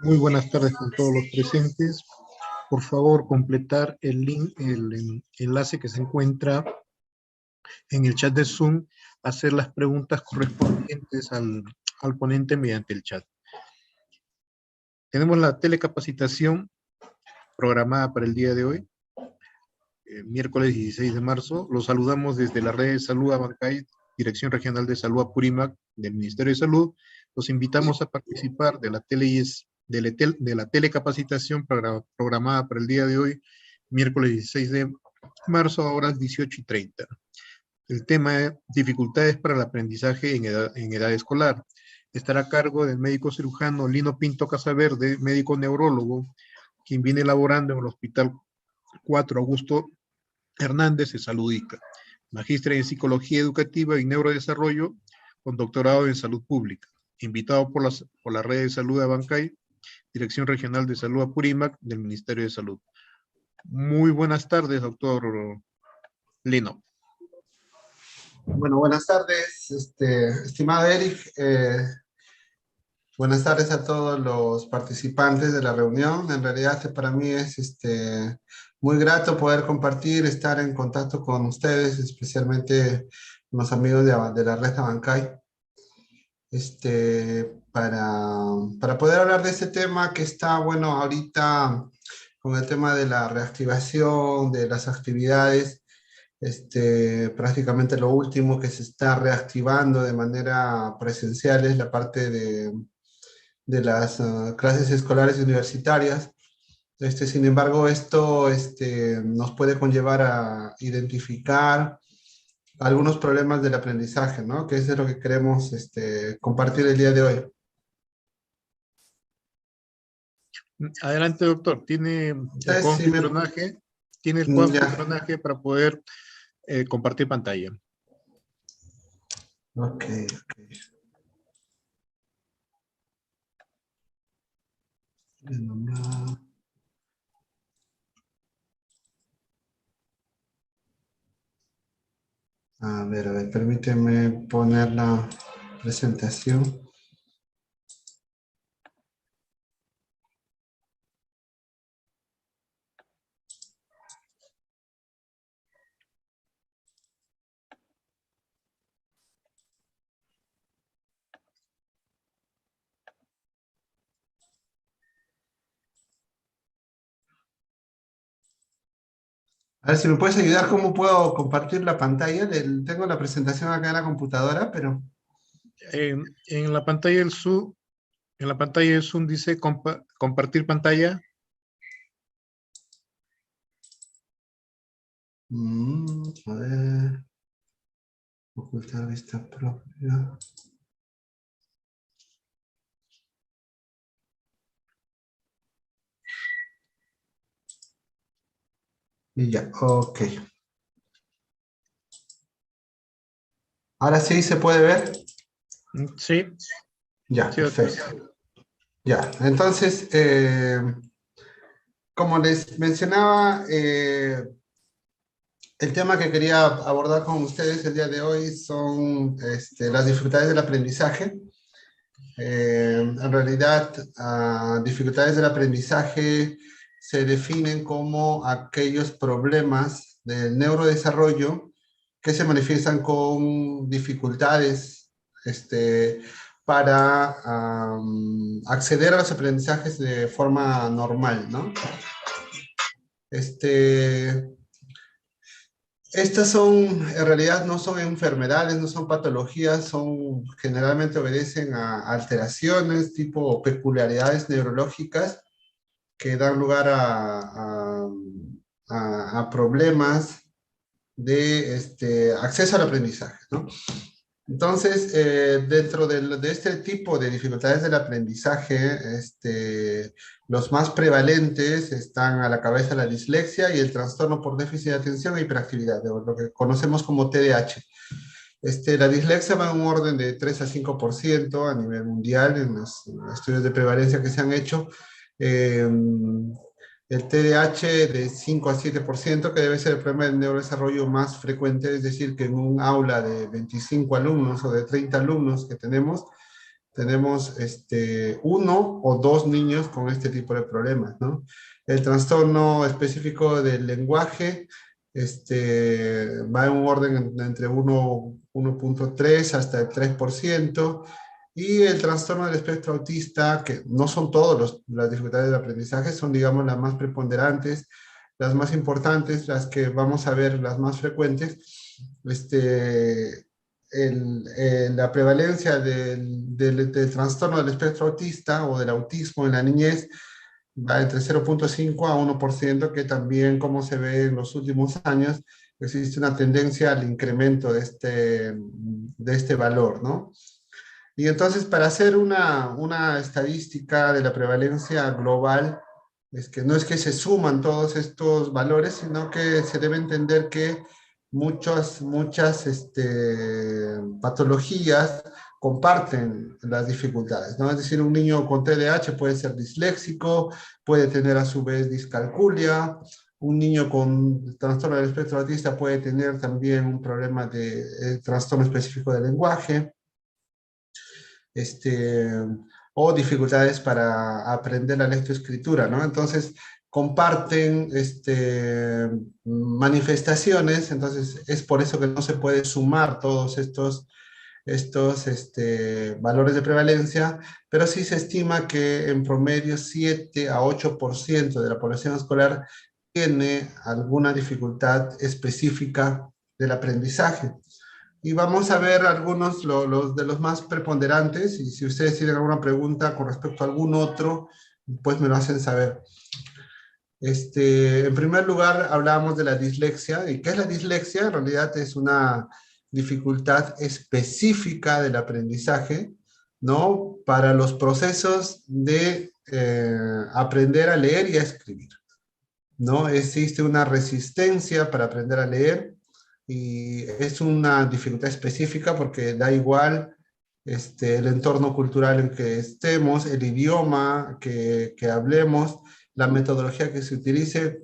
Muy buenas tardes con todos los presentes. Por favor, completar el link, el enlace que se encuentra en el chat de Zoom, hacer las preguntas correspondientes al ponente mediante el chat. Tenemos la telecapacitación programada para el día de hoy, miércoles 16 de marzo. Los saludamos desde la red de salud Abancay, Dirección Regional de Salud Apurímac del Ministerio de Salud. Los invitamos a participar de la telecapacitación programada para el día de hoy, miércoles 16 de marzo, a horas 18:30. El tema es dificultades para el aprendizaje en edad escolar. Estará a cargo del médico cirujano Lino Pinto Casaverde, médico neurólogo, quien viene elaborando en el Hospital 4 Augusto Hernández de Salud Ica. Magíster en Psicología Educativa y Neurodesarrollo, con doctorado en Salud Pública. Invitado por la Red de Salud de Abancay, Dirección Regional de Salud Apurímac del Ministerio de Salud. Muy buenas tardes, doctor Lino. Bueno, buenas tardes, estimado Eric. Buenas tardes a todos los participantes de la reunión. En realidad para mí es muy grato poder compartir, estar en contacto con ustedes, especialmente con los amigos de la red Abancay, para poder hablar de este tema que está, bueno, ahorita con el tema de la reactivación de las actividades. Prácticamente lo último que se está reactivando de manera presencial es la parte de las clases escolares y universitarias. Sin embargo, esto nos puede conllevar a identificar algunos problemas del aprendizaje, ¿no? Que es de lo que queremos compartir el día de hoy. Adelante, doctor. ¿Tiene el configuraje? ¿Tiene el configuraje para poder compartir pantalla? Ok. A ver, permíteme poner la presentación. A ver si me puedes ayudar, ¿cómo puedo compartir la pantalla? Tengo la presentación acá en la computadora, pero... En la pantalla del Zoom, dice compartir pantalla. A ver... Ocultar vista propia... Y ya, ok. ¿Ahora sí se puede ver? Sí. Ya, Sí, perfecto. Ya, entonces, como les mencionaba, el tema que quería abordar con ustedes el día de hoy son las dificultades del aprendizaje. En realidad, dificultades del aprendizaje se definen como aquellos problemas del neurodesarrollo que se manifiestan con dificultades para acceder a los aprendizajes de forma normal, ¿no? Estas en realidad no son enfermedades, no son patologías, generalmente obedecen a alteraciones tipo peculiaridades neurológicas que dan lugar a problemas de acceso al aprendizaje, ¿no? Entonces, dentro de este tipo de dificultades del aprendizaje, los más prevalentes están a la cabeza la dislexia y el trastorno por déficit de atención e hiperactividad, lo que conocemos como TDAH. La dislexia va en un orden de 3 a 5% a nivel mundial en los estudios de prevalencia que se han hecho. El TDAH de 5 a 7%, que debe ser el problema del neurodesarrollo más frecuente, es decir, que en un aula de 25 alumnos o de 30 alumnos que tenemos, tenemos uno o dos niños con este tipo de problemas, ¿no? El trastorno específico del lenguaje va en un orden entre 1.3 hasta el 3%, y el trastorno del espectro autista, que no son todas las dificultades de aprendizaje, son, digamos, las más preponderantes, las más importantes, las que vamos a ver, las más frecuentes. La prevalencia del trastorno del espectro autista o del autismo en la niñez va entre 0.5 a 1%, que también, como se ve en los últimos años, existe una tendencia al incremento de este valor, ¿no? Y entonces, para hacer una estadística de la prevalencia global, es que no es que se suman todos estos valores, sino que se debe entender que muchas patologías comparten las dificultades, ¿no? Es decir, un niño con TDAH puede ser disléxico, puede tener a su vez discalculia, un niño con trastorno del espectro autista puede tener también un problema de trastorno específico del lenguaje, este, o dificultades para aprender la lectoescritura, ¿no? Entonces, comparten manifestaciones, entonces es por eso que no se puede sumar todos estos valores de prevalencia, pero sí se estima que en promedio 7 a 8% de la población escolar tiene alguna dificultad específica del aprendizaje. Y vamos a ver algunos de los más preponderantes, y si ustedes tienen alguna pregunta con respecto a algún otro, pues me lo hacen saber. En primer lugar, hablábamos de la dislexia. ¿Y qué es la dislexia? En realidad es una dificultad específica del aprendizaje, ¿no? Para los procesos de aprender a leer y a escribir, ¿no? Existe una resistencia para aprender a leer, y es una dificultad específica porque da igual el entorno cultural en que estemos, el idioma que hablemos, la metodología que se utilice,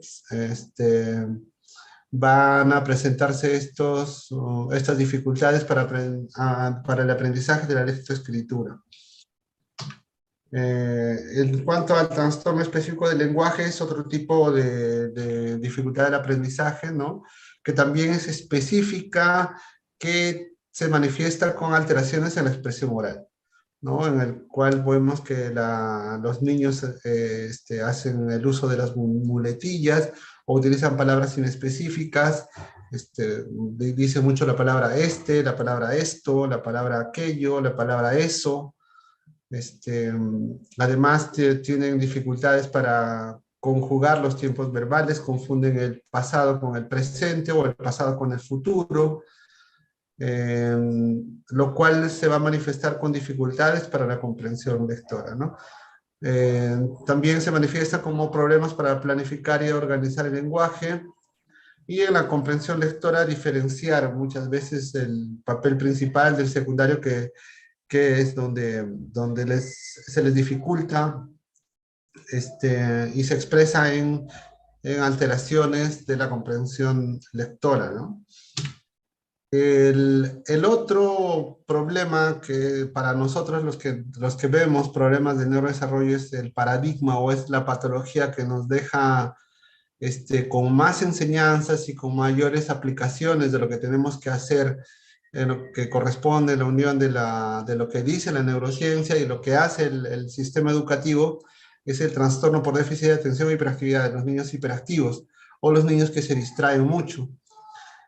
van a presentarse estas dificultades para el aprendizaje de la lectoescritura. En cuanto al trastorno específico del lenguaje, es otro tipo de dificultad del aprendizaje, ¿no? Que también es específica, que se manifiesta con alteraciones en la expresión oral, ¿no? En el cual vemos que los niños hacen el uso de las muletillas o utilizan palabras inespecíficas. Dice mucho la palabra la palabra esto, la palabra aquello, la palabra eso. Además tienen dificultades para conjugar los tiempos verbales, confunden el pasado con el presente o el pasado con el futuro, lo cual se va a manifestar con dificultades para la comprensión lectora, ¿no? También se manifiesta como problemas para planificar y organizar el lenguaje, y en la comprensión lectora diferenciar muchas veces el papel principal del secundario, que es donde se les dificulta y se expresa en alteraciones de la comprensión lectora, ¿no? El otro problema que para nosotros los que vemos problemas de neurodesarrollo es el paradigma, o es la patología que nos deja con más enseñanzas y con mayores aplicaciones de lo que tenemos que hacer, en lo que corresponde la unión de lo que dice la neurociencia y lo que hace el sistema educativo, es el trastorno por déficit de atención e hiperactividad de los niños hiperactivos, o los niños que se distraen mucho.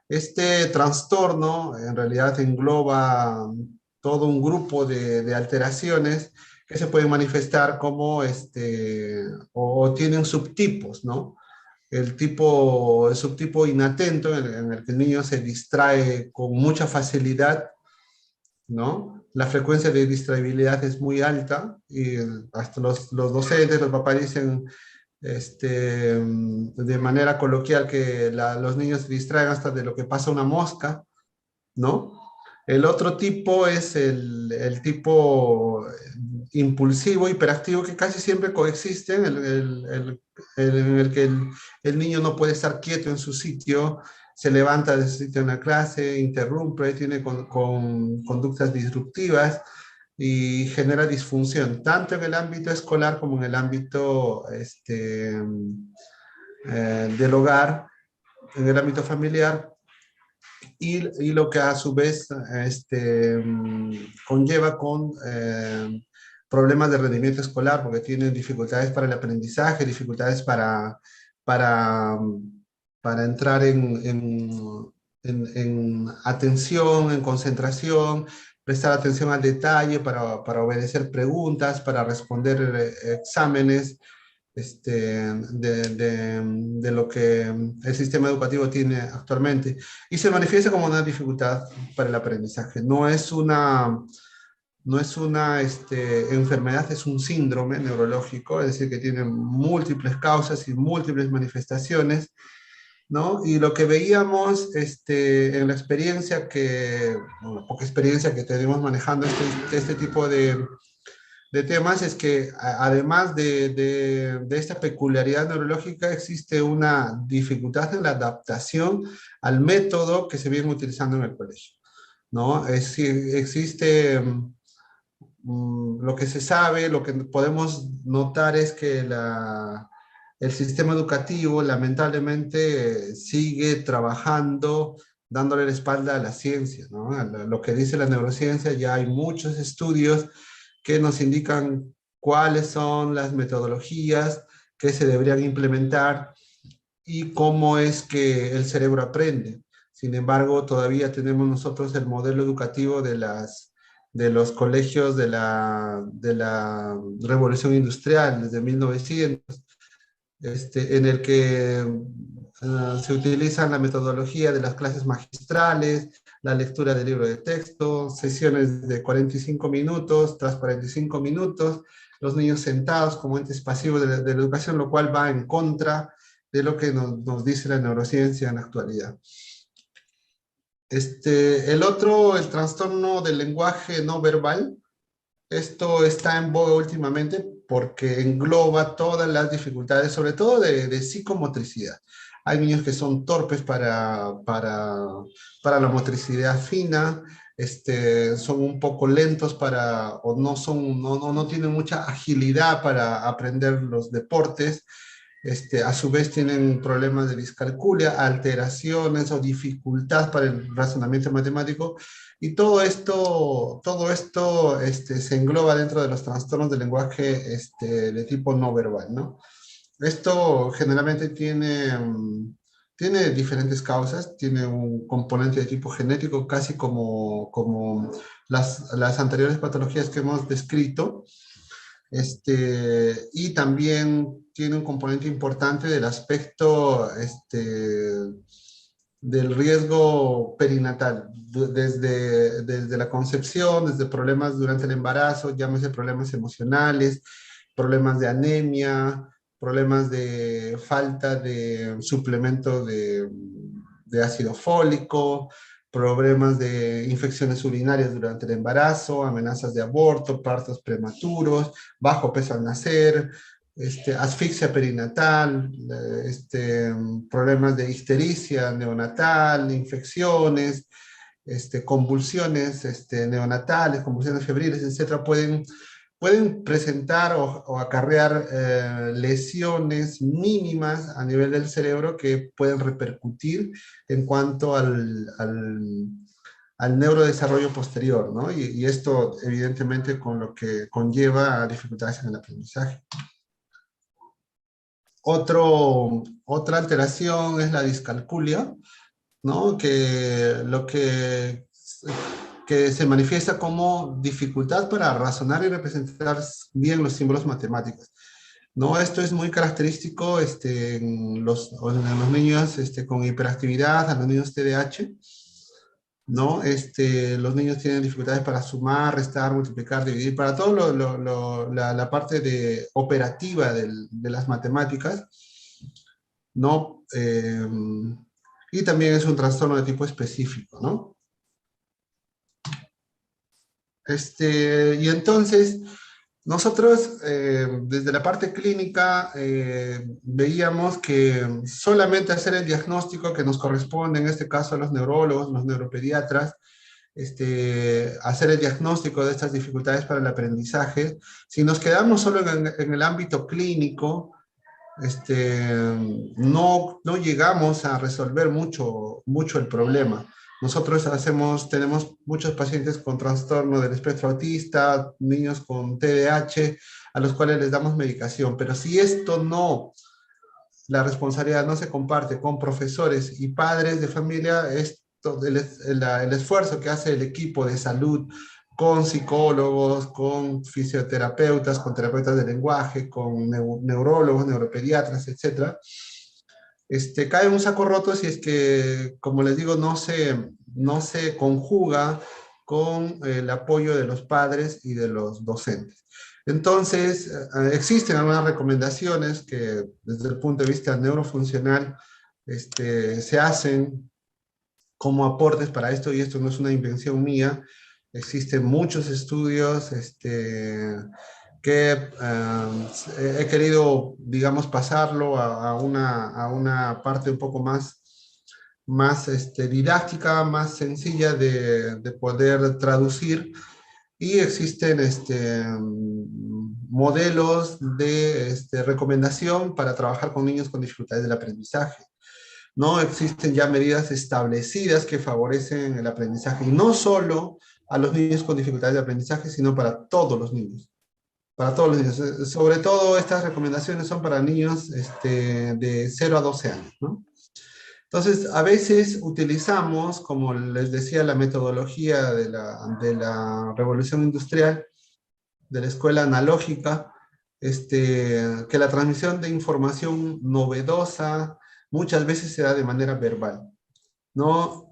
Este trastorno en realidad engloba todo un grupo de alteraciones que se pueden manifestar como, o tienen subtipos, ¿no? El subtipo inatento, en el que el niño se distrae con mucha facilidad, ¿no? La frecuencia de distraibilidad es muy alta, y hasta los docentes, los papás dicen de manera coloquial que los niños se distraen hasta de lo que pasa una mosca, ¿no? El otro tipo es el tipo impulsivo, hiperactivo, que casi siempre coexisten, en el que el niño no puede estar quieto en su sitio, se levanta de su sitio en la clase, interrumpe, tiene con conductas disruptivas. y genera disfunción, tanto en el ámbito escolar como en el ámbito del hogar, en el ámbito familiar, y lo que a su vez conlleva con problemas de rendimiento escolar, porque tienen dificultades para el aprendizaje, dificultades para, para entrar en atención, en concentración, prestar atención al detalle, para obedecer preguntas, para responder exámenes, de lo que el sistema educativo tiene actualmente, y se manifiesta como una dificultad para el aprendizaje. No es una enfermedad, es un síndrome neurológico, es decir, que tiene múltiples causas y múltiples manifestaciones, ¿no? Y lo que veíamos en la experiencia bueno, la poca experiencia que tenemos manejando este tipo de temas, es que además de esta peculiaridad neurológica, existe una dificultad en la adaptación al método que se viene utilizando en el colegio, ¿no? Existe lo que se sabe, lo que podemos notar es que el sistema educativo lamentablemente sigue trabajando, dándole la espalda a la ciencia, ¿no? Lo que dice la neurociencia, ya hay muchos estudios que nos indican cuáles son las metodologías que se deberían implementar y cómo es que el cerebro aprende. Sin embargo, todavía tenemos nosotros el modelo educativo de los colegios de la Revolución Industrial desde 1900, en el que se utiliza la metodología de las clases magistrales, la lectura del libro de texto, sesiones de 45 minutos, tras 45 minutos, los niños sentados como entes pasivos de la educación, lo cual va en contra de lo que nos dice la neurociencia en la actualidad. El trastorno del lenguaje no verbal. Esto está en boga últimamente porque engloba todas las dificultades, sobre todo de psicomotricidad. Hay niños que son torpes para la motricidad fina, son un poco lentos o no tienen mucha agilidad para aprender los deportes. A su vez tienen problemas de discalculia, alteraciones o dificultad para el razonamiento matemático, y todo esto se engloba dentro de los trastornos del lenguaje de tipo no verbal, ¿no? Esto generalmente tiene diferentes causas, tiene un componente de tipo genético, casi como las anteriores patologías que hemos descrito, y también tiene un componente importante del aspecto del riesgo perinatal, desde la concepción, desde problemas durante el embarazo, llámese problemas emocionales, problemas de anemia, problemas de falta de suplemento de ácido fólico, problemas de infecciones urinarias durante el embarazo, amenazas de aborto, partos prematuros, bajo peso al nacer, asfixia perinatal, problemas de histericia neonatal, infecciones, convulsiones neonatales, convulsiones febriles, etcétera, pueden presentar o acarrear lesiones mínimas a nivel del cerebro que pueden repercutir en cuanto al neurodesarrollo posterior, ¿no? Y esto, evidentemente, con lo que conlleva a dificultades en el aprendizaje. Otra alteración es la discalculia, ¿no? Que se manifiesta como dificultad para razonar y representar bien los símbolos matemáticos, ¿no? Esto es muy característico en los niños con hiperactividad, a los niños TDAH, ¿no? Los niños tienen dificultades para sumar, restar, multiplicar, dividir, para todo la parte operativa de las matemáticas, ¿no? Y también es un trastorno de tipo específico, ¿no? Y entonces, nosotros desde la parte clínica veíamos que solamente hacer el diagnóstico que nos corresponde, en este caso a los neurólogos, los neuropediatras, hacer el diagnóstico de estas dificultades para el aprendizaje. Si nos quedamos solo en el ámbito clínico, no llegamos a resolver mucho el problema. Nosotros tenemos muchos pacientes con trastorno del espectro autista, niños con TDAH, a los cuales les damos medicación, pero si la responsabilidad no se comparte con profesores y padres de familia, el esfuerzo que hace el equipo de salud con psicólogos, con fisioterapeutas, con terapeutas de lenguaje, con neurólogos, neuropediatras, etcétera, cae en un saco roto si es que, como les digo, no se conjuga con el apoyo de los padres y de los docentes. Entonces, existen algunas recomendaciones que desde el punto de vista neurofuncional se hacen como aportes para esto, y esto no es una invención mía. Existen muchos estudios que he querido, digamos, pasarlo a una parte un poco más didáctica, más sencilla de poder traducir. Y existen modelos de recomendación para trabajar con niños con dificultades del aprendizaje. No existen ya medidas establecidas que favorecen el aprendizaje, y no solo a los niños con dificultades de aprendizaje, sino para todos los niños. Para todos los niños. Sobre todo estas recomendaciones son para niños de 0 a 12 años, ¿no? Entonces, a veces utilizamos, como les decía, la metodología de la revolución industrial, de la escuela analógica, que la transmisión de información novedosa muchas veces se da de manera verbal, ¿no?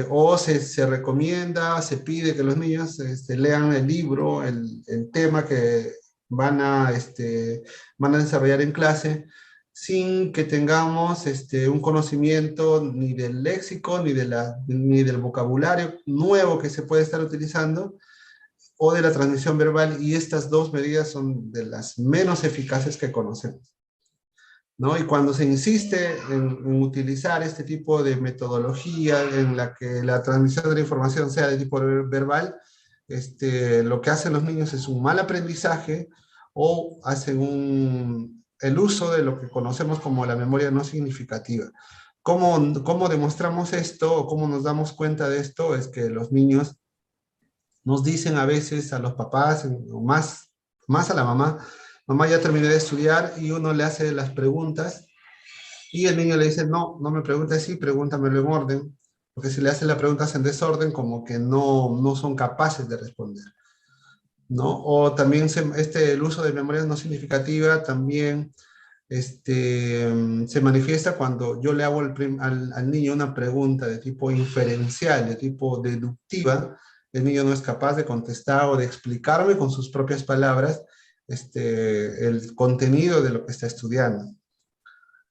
O se recomienda, se pide que los niños lean el libro, el tema que van a desarrollar en clase, sin que tengamos un conocimiento ni del léxico, ni del vocabulario nuevo que se puede estar utilizando, o de la transmisión verbal, y estas dos medidas son de las menos eficaces que conocemos, ¿no? Y cuando se insiste en utilizar este tipo de metodología en la que la transmisión de la información sea de tipo verbal, lo que hacen los niños es un mal aprendizaje, o hacen el uso de lo que conocemos como la memoria no significativa. ¿Cómo demostramos esto, o cómo nos damos cuenta de esto? Es que los niños nos dicen a veces a los papás, o más a la mamá: mamá, ya terminé de estudiar, y uno le hace las preguntas, y el niño le dice: no, no me preguntes así, pregúntamelo en orden, porque si le hacen las preguntas en desorden, como que no son capaces de responder, ¿no? O también el uso de memoria no significativa también se manifiesta cuando yo le hago al niño una pregunta de tipo inferencial, de tipo deductiva. El niño no es capaz de contestar o de explicarme con sus propias palabras el contenido de lo que está estudiando,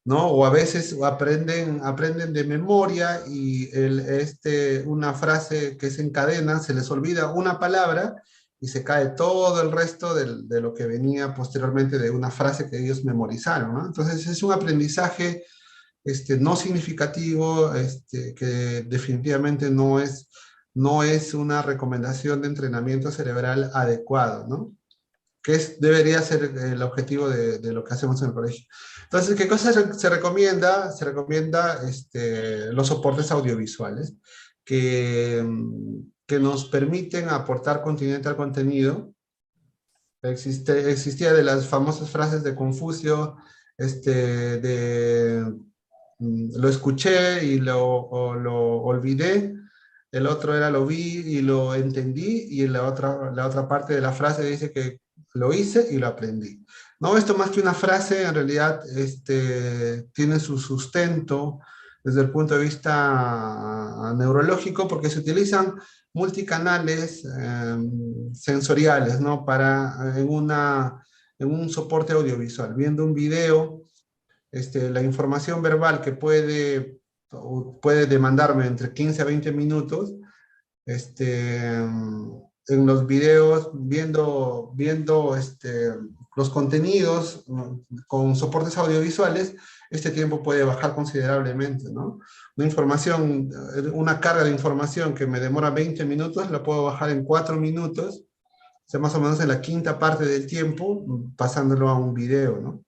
¿no? O a veces aprenden de memoria, y una frase que se encadena, se les olvida una palabra y se cae todo el resto de lo que venía posteriormente de una frase que ellos memorizaron, ¿no? Entonces es un aprendizaje no significativo, que definitivamente no es una recomendación de entrenamiento cerebral adecuado, ¿no? Debería ser el objetivo de lo que hacemos en el colegio. Entonces, ¿qué cosa se recomienda? Se recomienda los soportes audiovisuales que nos permiten aportar continente al contenido. Existía de las famosas frases de Confucio, lo escuché y lo olvidé. El otro era lo vi y lo entendí, y la otra parte de la frase dice que lo hice y lo aprendí. No, esto más que una frase, en realidad tiene su sustento desde el punto de vista neurológico, porque se utilizan multicanales sensoriales, ¿no? En un soporte audiovisual, viendo un video, la información verbal que puede demandarme entre 15 a 20 minutos, en los videos, viendo los contenidos con soportes audiovisuales, este tiempo puede bajar considerablemente, ¿no? Una carga de información que me demora 20 minutos, la puedo bajar en 4 minutos, o sea, más o menos en la quinta parte del tiempo, pasándolo a un video, ¿no?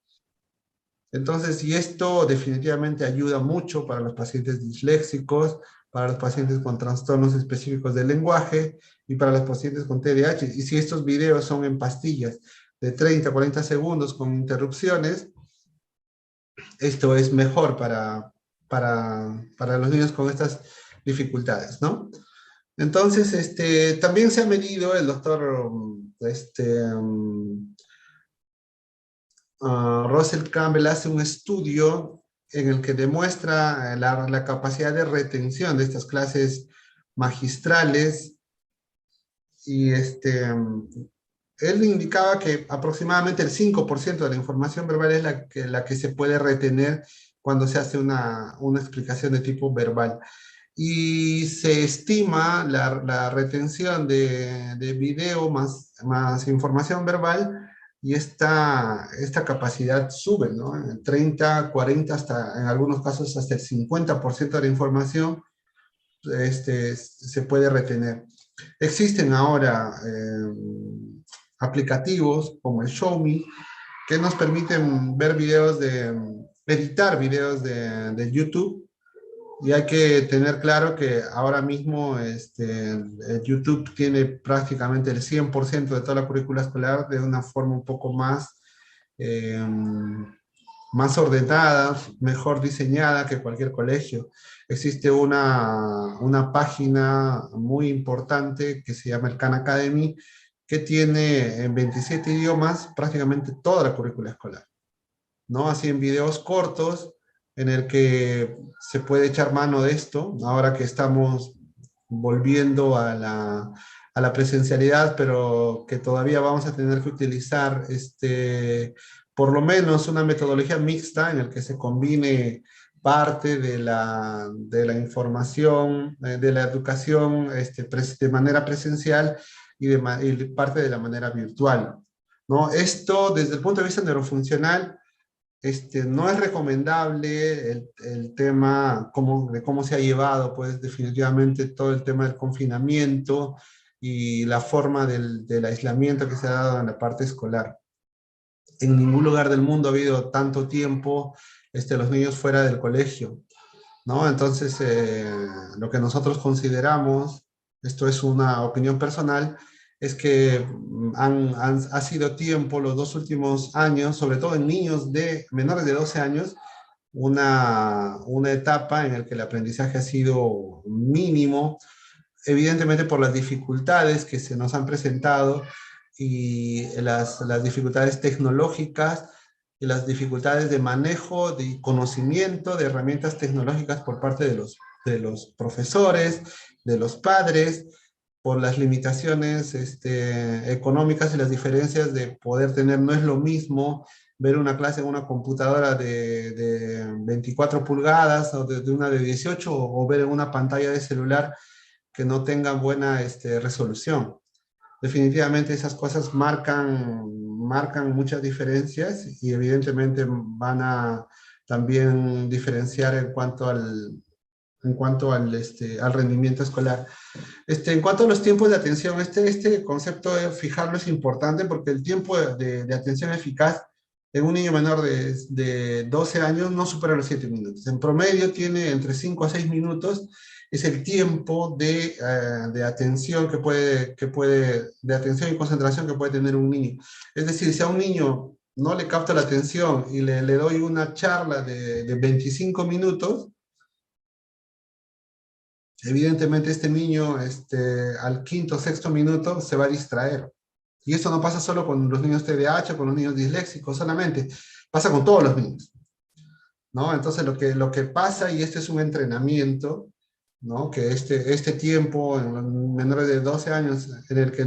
Entonces, y esto definitivamente ayuda mucho para los pacientes disléxicos, para los pacientes con trastornos específicos del lenguaje y para los pacientes con TDAH. Y si estos videos son en pastillas de 30 a 40 segundos con interrupciones, esto es mejor para los niños con estas dificultades, ¿no? Entonces, también se ha medido, el doctor Russell Campbell hace un estudio en el que demuestra la capacidad de retención de estas clases magistrales y él indicaba que aproximadamente el 5% de la información verbal es la que se puede retener cuando se hace una explicación de tipo verbal. Y se estima la retención de video más información verbal, y esta capacidad sube, ¿no? En 30, 40, hasta en algunos casos hasta el 50% de la información se puede retener. Existen ahora aplicativos como el Show Me que nos permiten ver videos editar videos de YouTube, y hay que tener claro que ahora mismo el YouTube tiene prácticamente el 100% de toda la currícula escolar de una forma un poco eh, más ordenada, mejor diseñada que cualquier colegio. Existe una página muy importante que se llama el Khan Academy, que tiene en 27 idiomas prácticamente toda la currícula escolar, ¿no? Así en videos cortos, en el que se puede echar mano de esto, ahora que estamos volviendo a la presencialidad, pero que todavía vamos a tener que utilizar por lo menos una metodología mixta en el que se combine parte de la información, de la educación de manera presencial y parte de la manera virtual, ¿no? Esto, desde el punto de vista neurofuncional, no es recomendable el tema de cómo se ha llevado, pues definitivamente todo el tema del confinamiento y la forma del aislamiento que se ha dado en la parte escolar. En ningún lugar del mundo ha habido tanto tiempo los niños fuera del colegio, ¿no? Entonces, lo que nosotros consideramos, esto es una opinión personal, es que ha sido tiempo los 2 últimos años, sobre todo en niños menores de 12 años, una etapa en la que el aprendizaje ha sido mínimo, evidentemente por las dificultades que se nos han presentado y las dificultades tecnológicas y las dificultades de manejo, de conocimiento de herramientas tecnológicas por parte de los profesores, de los padres, por las limitaciones económicas y las diferencias de poder tener. No es lo mismo ver una clase en una computadora de 24 pulgadas o de una de 18, o ver en una pantalla de celular que no tenga buena resolución. Definitivamente esas cosas marcan muchas diferencias, y evidentemente van a también diferenciar al rendimiento escolar. En cuanto a los tiempos de atención, este concepto de fijarlo es importante, porque el tiempo de atención eficaz en un niño menor de 12 años no supera los 7 minutos. En promedio tiene entre 5 a 6 minutos, es el tiempo de atención de atención y concentración que puede tener un niño. Es decir, si a un niño no le capta la atención y le doy una charla de 25 minutos, evidentemente este niño al quinto o sexto minuto se va a distraer. Y esto no pasa solo con los niños TDAH o con los niños disléxicos solamente, pasa con todos los niños, ¿no? Entonces lo que pasa, y este es un entrenamiento, ¿no? Que este tiempo en los menores de 12 años, en el que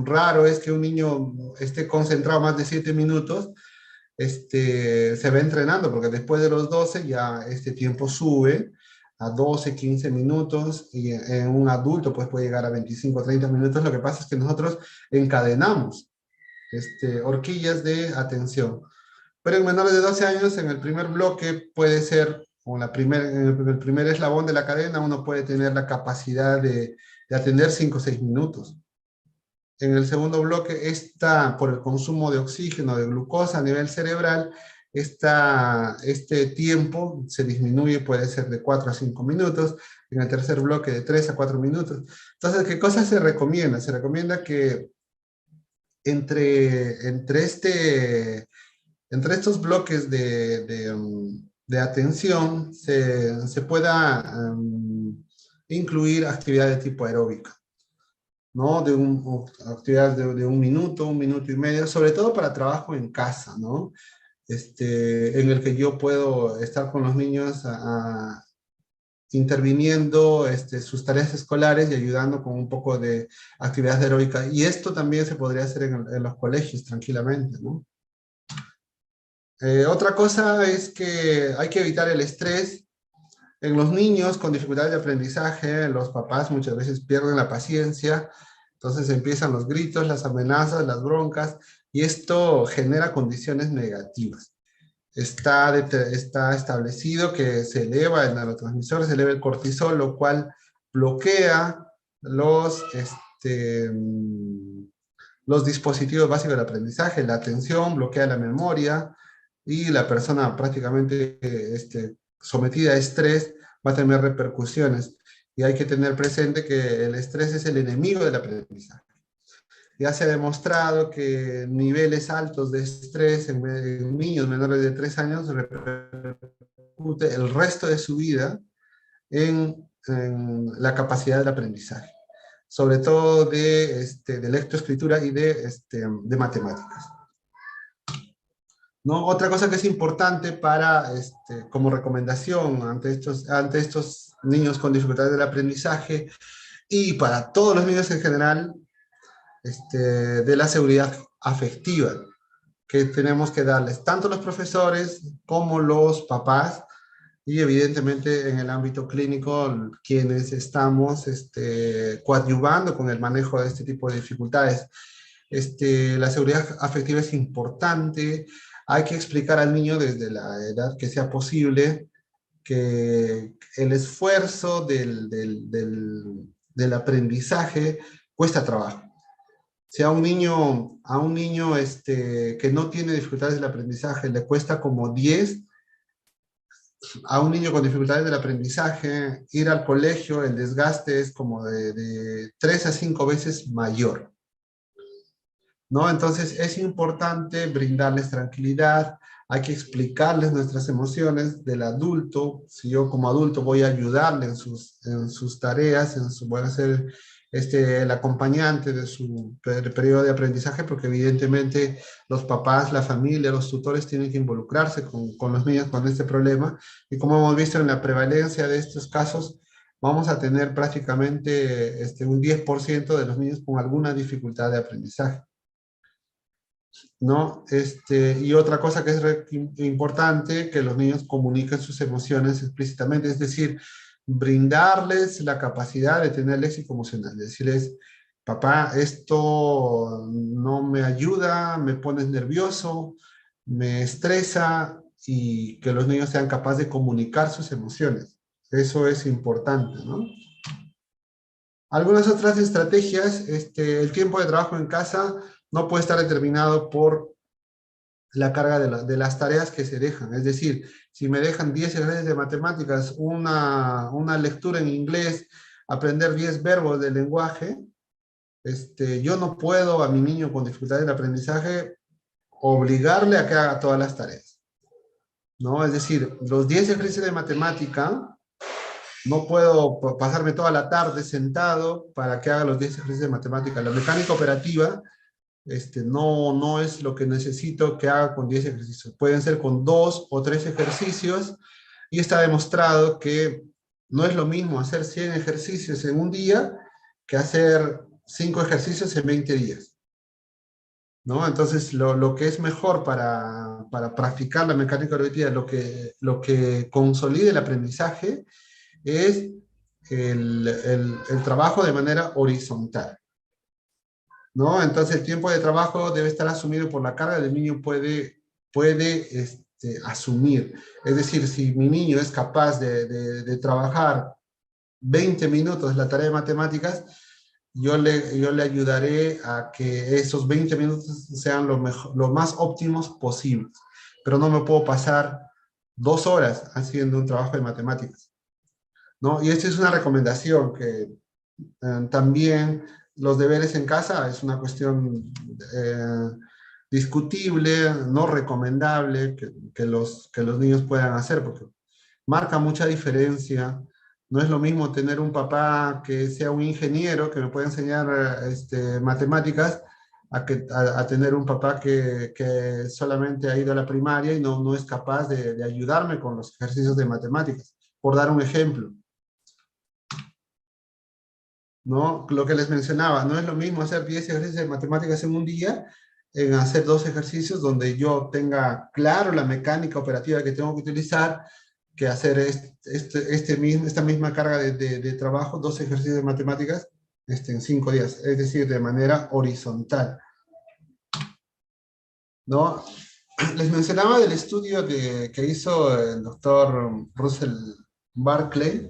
raro es que un niño esté concentrado más de 7 minutos, se va entrenando, porque después de los 12 ya este tiempo sube a 12, 15 minutos, y en un adulto pues puede llegar a 25, 30 minutos. Lo que pasa es que nosotros encadenamos horquillas de atención. Pero en menores de 12 años, en el primer bloque puede ser, o en el primer eslabón de la cadena, uno puede tener la capacidad de atender 5 o 6 minutos. En el segundo bloque, por el consumo de oxígeno, de glucosa a nivel cerebral, este tiempo se disminuye, puede ser de 4 a 5 minutos, en el tercer bloque de 3 a 4 minutos. Entonces, ¿qué cosa se recomienda? Se recomienda que entre estos bloques de atención se pueda incluir actividad de tipo aeróbica, ¿no? Actividades de un minuto y medio, sobre todo para trabajo en casa, ¿no? En el que yo puedo estar con los niños interviniendo sus tareas escolares y ayudando con un poco de actividad aeróbica. Y esto también se podría hacer en los colegios tranquilamente, ¿no? Otra cosa es que hay que evitar el estrés. En los niños con dificultades de aprendizaje, los papás muchas veces pierden la paciencia, entonces empiezan los gritos, las amenazas, las broncas, y esto genera condiciones negativas. Está establecido que se eleva el neurotransmisor, se eleva el cortisol, lo cual bloquea los dispositivos básicos del aprendizaje, la atención, bloquea la memoria, y la persona prácticamente sometida a estrés va a tener repercusiones. Y hay que tener presente que el estrés es el enemigo del aprendizaje. Ya se ha demostrado que niveles altos de estrés en niños menores de 3 años repercute el resto de su vida en la capacidad del aprendizaje, sobre todo de lectoescritura y de matemáticas, ¿no? Otra cosa que es importante como recomendación ante estos niños con dificultades del aprendizaje y para todos los niños en general, de la seguridad afectiva que tenemos que darles, tanto los profesores como los papás, y evidentemente en el ámbito clínico, quienes estamos coadyuvando con el manejo de este tipo de dificultades. La seguridad afectiva es importante. Hay que explicar al niño desde la edad que sea posible que el esfuerzo del aprendizaje cuesta trabajo. Si a un niño que no tiene dificultades del aprendizaje le cuesta como 10, a un niño con dificultades del aprendizaje ir al colegio, el desgaste es como de 3 a 5 veces mayor, ¿no? Entonces es importante brindarles tranquilidad, hay que explicarles nuestras emociones del adulto. Si yo como adulto voy a ayudarle en sus tareas, voy a ser el acompañante de su periodo de aprendizaje, porque evidentemente los papás, la familia, los tutores tienen que involucrarse con los niños con este problema, y como hemos visto en la prevalencia de estos casos, vamos a tener prácticamente un 10% de los niños con alguna dificultad de aprendizaje, ¿no? Y otra cosa que es importante, que los niños comuniquen sus emociones explícitamente, es decir, brindarles la capacidad de tener léxico emocional, decirles, papá, esto no me ayuda, me pones nervioso, me estresa, y que los niños sean capaces de comunicar sus emociones. Eso es importante, ¿no? Algunas otras estrategias, el tiempo de trabajo en casa no puede estar determinado por la carga de las tareas que se dejan. Es decir, si me dejan 10 ejercicios de matemáticas, una lectura en inglés, aprender 10 verbos del lenguaje, yo no puedo a mi niño con dificultades de aprendizaje obligarle a que haga todas las tareas, ¿no? Es decir, los 10 ejercicios de matemática, no puedo pasarme toda la tarde sentado para que haga los 10 ejercicios de matemática. La mecánica operativa no es lo que necesito que haga con 10 ejercicios. Pueden ser con 2 o 3 ejercicios, y está demostrado que no es lo mismo hacer 100 ejercicios en un día que hacer 5 ejercicios en 20 días, ¿no? Entonces, lo que es mejor para practicar la mecánica operativa, lo que consolide el aprendizaje, es el trabajo de manera horizontal, ¿no? Entonces el tiempo de trabajo debe estar asumido por la carga que el niño puede asumir. Es decir, si mi niño es capaz de trabajar 20 minutos la tarea de matemáticas, yo le ayudaré a que esos 20 minutos sean lo más óptimos posibles. Pero no me puedo pasar 2 horas haciendo un trabajo de matemáticas, ¿no? Y esta es una recomendación que también los deberes en casa es una cuestión discutible, no recomendable que los niños puedan hacer, porque marca mucha diferencia. No es lo mismo tener un papá que sea un ingeniero que me pueda enseñar matemáticas a tener un papá que solamente ha ido a la primaria y no es capaz de ayudarme con los ejercicios de matemáticas, por dar un ejemplo, ¿no? Lo que les mencionaba, no es lo mismo hacer 10 ejercicios de matemáticas en un día, en hacer 2 ejercicios donde yo tenga claro la mecánica operativa que tengo que utilizar, que hacer esta misma carga de trabajo, 2 ejercicios de matemáticas en 5 días, es decir, de manera horizontal, ¿no? Les mencionaba del estudio que hizo el doctor Russell Barclay,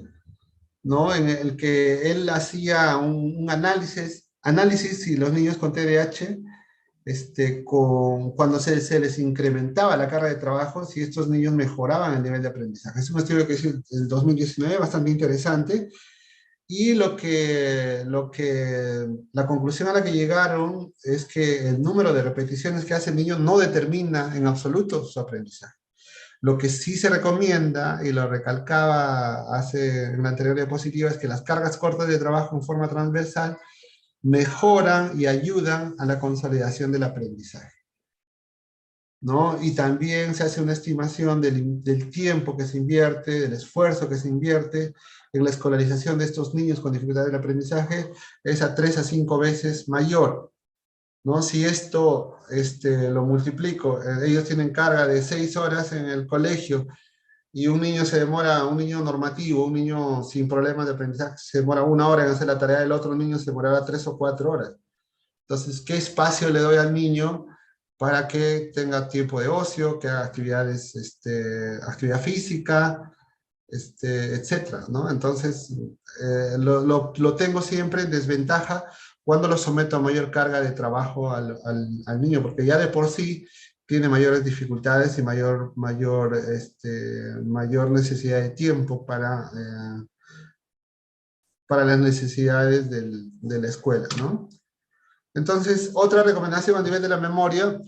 ¿no? En el que él hacía un análisis si los niños con TDAH, cuando se les incrementaba la carga de trabajo, si estos niños mejoraban el nivel de aprendizaje. Es un estudio que hizo el 2019, bastante interesante, y la conclusión a la que llegaron es que el número de repeticiones que hace el niño no determina en absoluto su aprendizaje. Lo que sí se recomienda, y lo recalcaba en la anterior diapositiva, es que las cargas cortas de trabajo en forma transversal mejoran y ayudan a la consolidación del aprendizaje, ¿no? Y también se hace una estimación del tiempo que se invierte, del esfuerzo que se invierte en la escolarización de estos niños con dificultades del aprendizaje, es a 3 a 5 veces mayor, ¿no? Si esto lo multiplico, ellos tienen carga de 6 horas en el colegio, y un niño un niño normativo, un niño sin problemas de aprendizaje, se demora 1 hora en hacer la tarea, del otro niño se demorará 3 o 4 horas. Entonces, ¿qué espacio le doy al niño para que tenga tiempo de ocio, que haga actividades, actividad física, etcétera, ¿no? Entonces, lo tengo siempre en desventaja cuando lo someto a mayor carga de trabajo al niño, porque ya de por sí tiene mayores dificultades y mayor necesidad de tiempo para las necesidades de la escuela, ¿no? Entonces, otra recomendación a nivel de la memoria,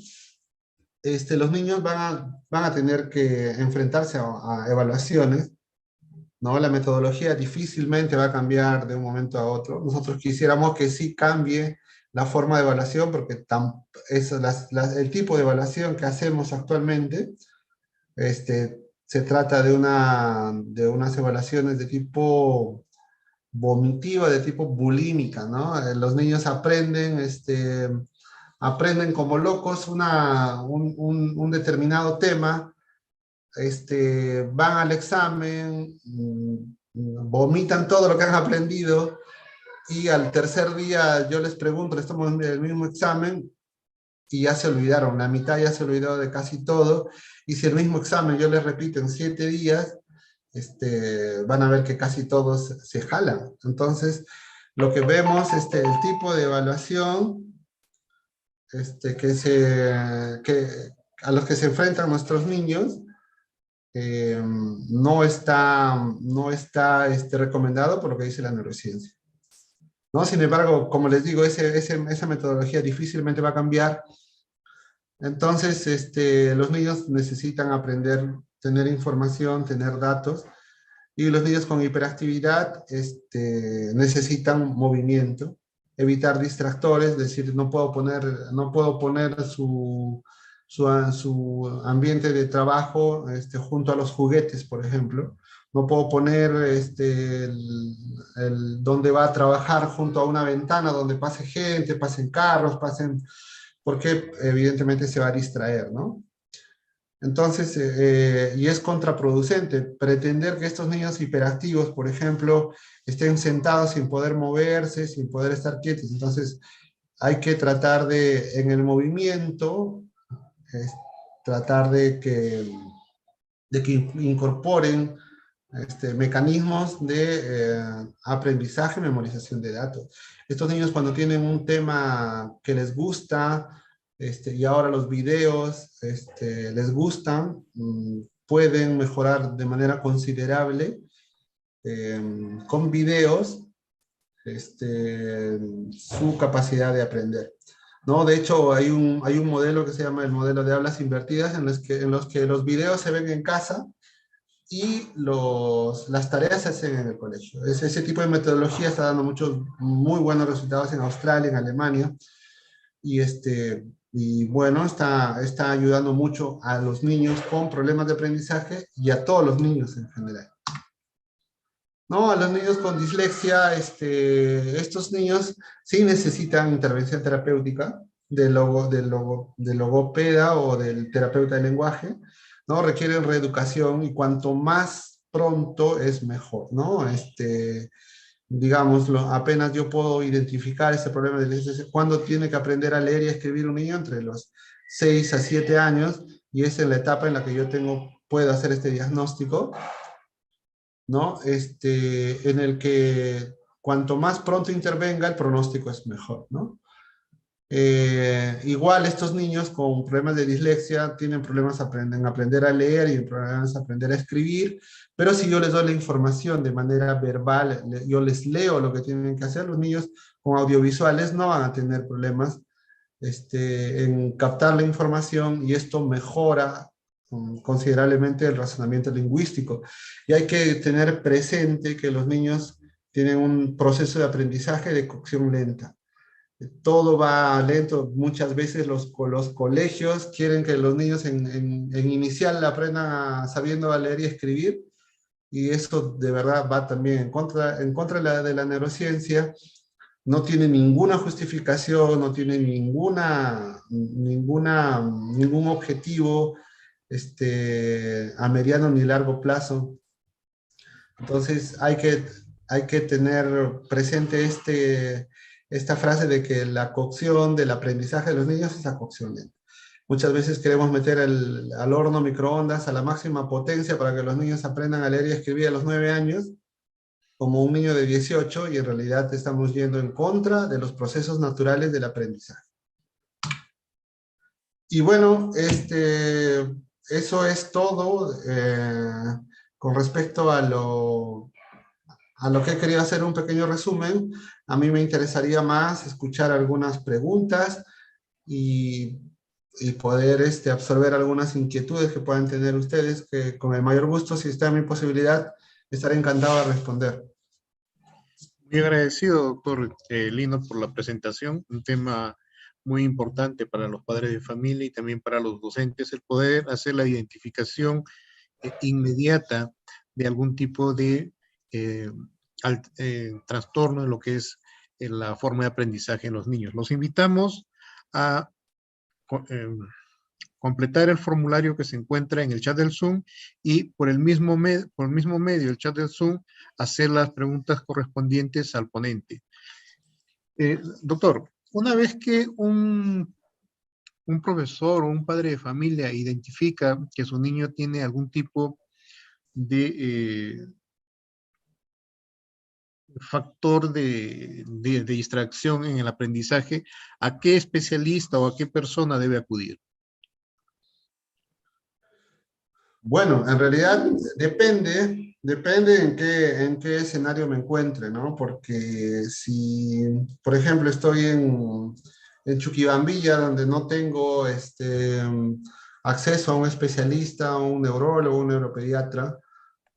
los niños van a tener que enfrentarse a evaluaciones, ¿no? La metodología difícilmente va a cambiar de un momento a otro. Nosotros quisiéramos que sí cambie la forma de evaluación, porque el tipo de evaluación que hacemos actualmente, se trata de unas evaluaciones de tipo vomitiva, de tipo bulímica, ¿no? Los niños aprenden como locos un determinado tema, van al examen, vomitan todo lo que han aprendido, y al tercer día yo les pregunto, les tomo el mismo examen, y ya se olvidaron, la mitad ya se olvidó de casi todo, y si el mismo examen yo les repito en 7 días, van a ver que casi todos se jalan. Entonces, lo que vemos, el tipo de evaluación a los que se enfrentan nuestros niños, no está recomendado por lo que dice la neurociencia, ¿no? Sin embargo, como les digo, esa metodología difícilmente va a cambiar. Entonces, los niños necesitan aprender, tener información, tener datos, y los niños con hiperactividad necesitan movimiento, evitar distractores, es decir, no puedo poner su ambiente de trabajo junto a los juguetes, por ejemplo. No puedo poner donde va a trabajar junto a una ventana donde pase gente, pasen carros, porque evidentemente se va a distraer, ¿no? Entonces, y es contraproducente pretender que estos niños hiperactivos, por ejemplo, estén sentados sin poder moverse, sin poder estar quietos. Entonces, hay que tratar de, en el movimiento, es tratar de que incorporen mecanismos de aprendizaje, memorización de datos. Estos niños cuando tienen un tema que les gusta, y ahora los videos les gustan, pueden mejorar de manera considerable con videos su capacidad de aprender. ¿No? De hecho, hay un modelo que se llama el modelo de aulas invertidas en los que los videos se ven en casa y las tareas se hacen en el colegio. Ese tipo de metodología está dando muchos muy buenos resultados en Australia, en Alemania, y, y bueno, está ayudando mucho a los niños con problemas de aprendizaje y a todos los niños en general. No, a los niños con dislexia, estos niños sí necesitan intervención terapéutica del logopeda o del terapeuta de lenguaje, ¿no? Requieren reeducación y cuanto más pronto es mejor, ¿no? Digámoslo, apenas yo puedo identificar este problema de dislexia, cuando tiene que aprender a leer y a escribir un niño entre los 6 a 7 años, y es en la etapa en la que yo puedo hacer este diagnóstico, ¿no? En el que cuanto más pronto intervenga, el pronóstico es mejor, ¿no? Igual estos niños con problemas de dislexia tienen problemas en aprender a leer y problemas en aprender a escribir, pero si yo les doy la información de manera verbal, yo les leo lo que tienen que hacer, los niños con audiovisuales no van a tener problemas en captar la información, y esto mejora considerablemente el razonamiento lingüístico. Y hay que tener presente que los niños tienen un proceso de aprendizaje de cocción lenta. Todo va lento. Muchas veces los colegios quieren que los niños en inicial aprendan sabiendo a leer y escribir, y eso de verdad va también en contra de la neurociencia. No tiene ninguna justificación, no tiene ningún objetivo a mediano ni largo plazo. Entonces hay que tener presente esta frase de que la cocción del aprendizaje de los niños es la cocción lenta. Muchas veces queremos meter al horno microondas a la máxima potencia para que los niños aprendan a leer y escribir a los 9 años, como un niño de 18, y en realidad estamos yendo en contra de los procesos naturales del aprendizaje. Y bueno, eso es todo con respecto a lo que he querido hacer un pequeño resumen. A mí me interesaría más escuchar algunas preguntas y poder absorber algunas inquietudes que puedan tener ustedes, que con el mayor gusto, si está en mi posibilidad, estaré encantado de responder. Muy agradecido, doctor Lino, por la presentación. Un tema muy importante para los padres de familia y también para los docentes, el poder hacer la identificación inmediata de algún tipo de trastorno en lo que es la forma de aprendizaje en los niños. Los invitamos a completar el formulario que se encuentra en el chat del Zoom, y por el mismo medio, el chat del Zoom, hacer las preguntas correspondientes al ponente. Doctor, una vez que un profesor o un padre de familia identifica que su niño tiene algún tipo de factor de distracción en el aprendizaje, ¿a qué especialista o a qué persona debe acudir? Bueno, en realidad depende en qué escenario me encuentre, ¿no? Porque si, por ejemplo, estoy en Chuquibambilla, donde no tengo acceso a un especialista, un neurólogo, un neuropediatra,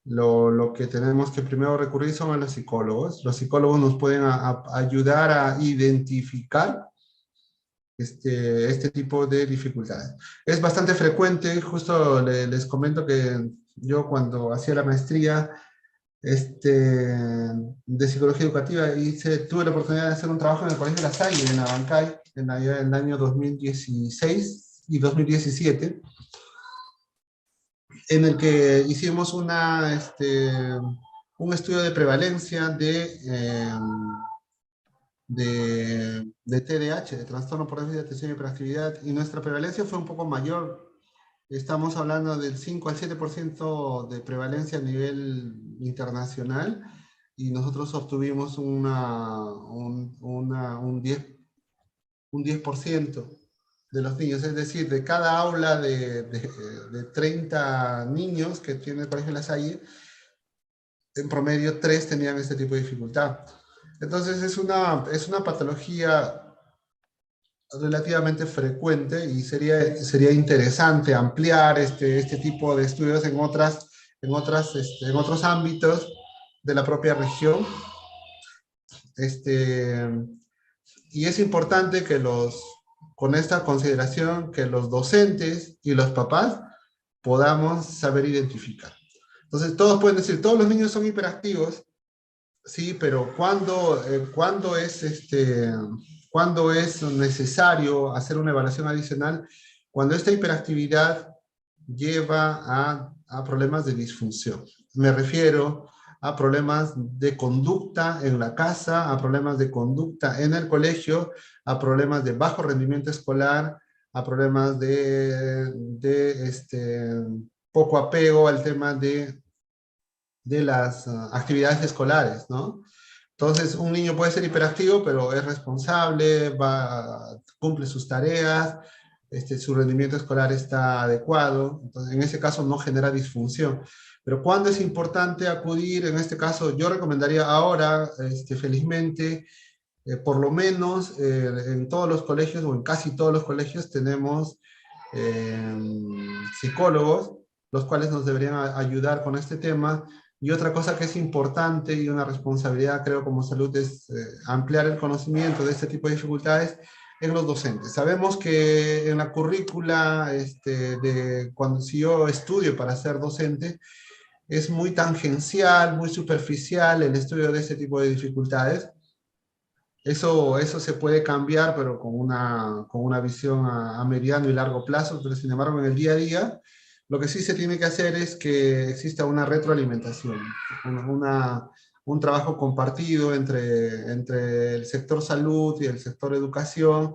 lo que tenemos que primero recurrir son a los psicólogos. Los psicólogos nos pueden ayudar a identificar este tipo de dificultades. Es bastante frecuente, justo les comento que yo cuando hacía la maestría de psicología educativa tuve la oportunidad de hacer un trabajo en el Colegio La Salle, en Abancay, en el año 2016 y 2017. en el que hicimos un estudio de prevalencia de TDAH, de trastorno por déficit de atención y hiperactividad, y nuestra prevalencia fue un poco mayor. Estamos hablando del 5 al 7% de prevalencia a nivel internacional, y nosotros obtuvimos un 10% de los niños, es decir, de cada aula de 30 niños que tiene el Colegio La Salle, en promedio 3 tenían este tipo de dificultad. Entonces es una patología relativamente frecuente, y sería interesante ampliar este tipo de estudios en otros ámbitos de la propia región. Y es importante que con esta consideración, que los docentes y los papás podamos saber identificar. Entonces todos pueden decir, todos los niños son hiperactivos, sí, pero ¿cuándo es necesario hacer una evaluación adicional? Cuando esta hiperactividad lleva a problemas de disfunción. Me refiero a problemas de conducta en la casa, a problemas de conducta en el colegio, a problemas de bajo rendimiento escolar, a problemas de poco apego al tema de las actividades escolares, ¿no? Entonces, un niño puede ser hiperactivo, pero es responsable, cumple sus tareas, su rendimiento escolar está adecuado, entonces en ese caso no genera disfunción. Pero ¿cuándo es importante acudir? En este caso, yo recomendaría ahora, felizmente, por lo menos en todos los colegios, o en casi todos los colegios, tenemos psicólogos, los cuales nos deberían ayudar con este tema. Y otra cosa que es importante y una responsabilidad, creo, como salud, es ampliar el conocimiento de este tipo de dificultades en los docentes. Sabemos que en la currícula, si yo estudio para ser docente, es muy tangencial, muy superficial el estudio de este tipo de dificultades. Eso se puede cambiar, pero con una visión a mediano y largo plazo, pero sin embargo en el día a día, lo que sí se tiene que hacer es que exista una retroalimentación, un trabajo compartido entre el sector salud y el sector educación,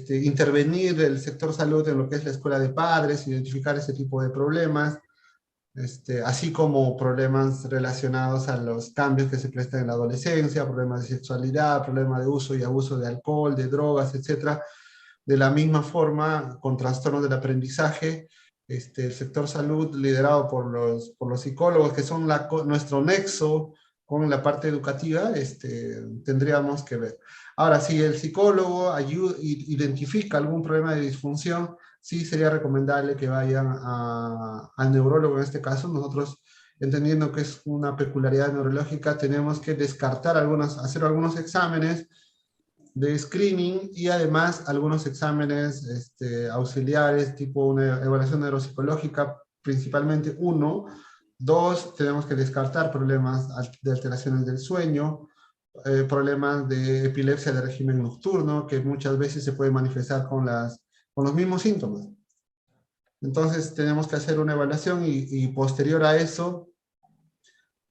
intervenir el sector salud en lo que es la escuela de padres, identificar ese tipo de problemas, así como problemas relacionados a los cambios que se prestan en la adolescencia, problemas de sexualidad, problemas de uso y abuso de alcohol, de drogas, etc. De la misma forma, con trastornos del aprendizaje, el sector salud, liderado por los psicólogos, que son nuestro nexo con la parte educativa, tendríamos que ver. Ahora, si el psicólogo identifica algún problema de disfunción, sí sería recomendable que vayan al neurólogo en este caso. Nosotros, entendiendo que es una peculiaridad neurológica, tenemos que hacer algunos exámenes de screening, y además algunos exámenes auxiliares, tipo una evaluación neuropsicológica, principalmente 1. 2, tenemos que descartar problemas de alteraciones del sueño, problemas de epilepsia de régimen nocturno, que muchas veces se puede manifestar con los mismos síntomas. Entonces tenemos que hacer una evaluación, y posterior a eso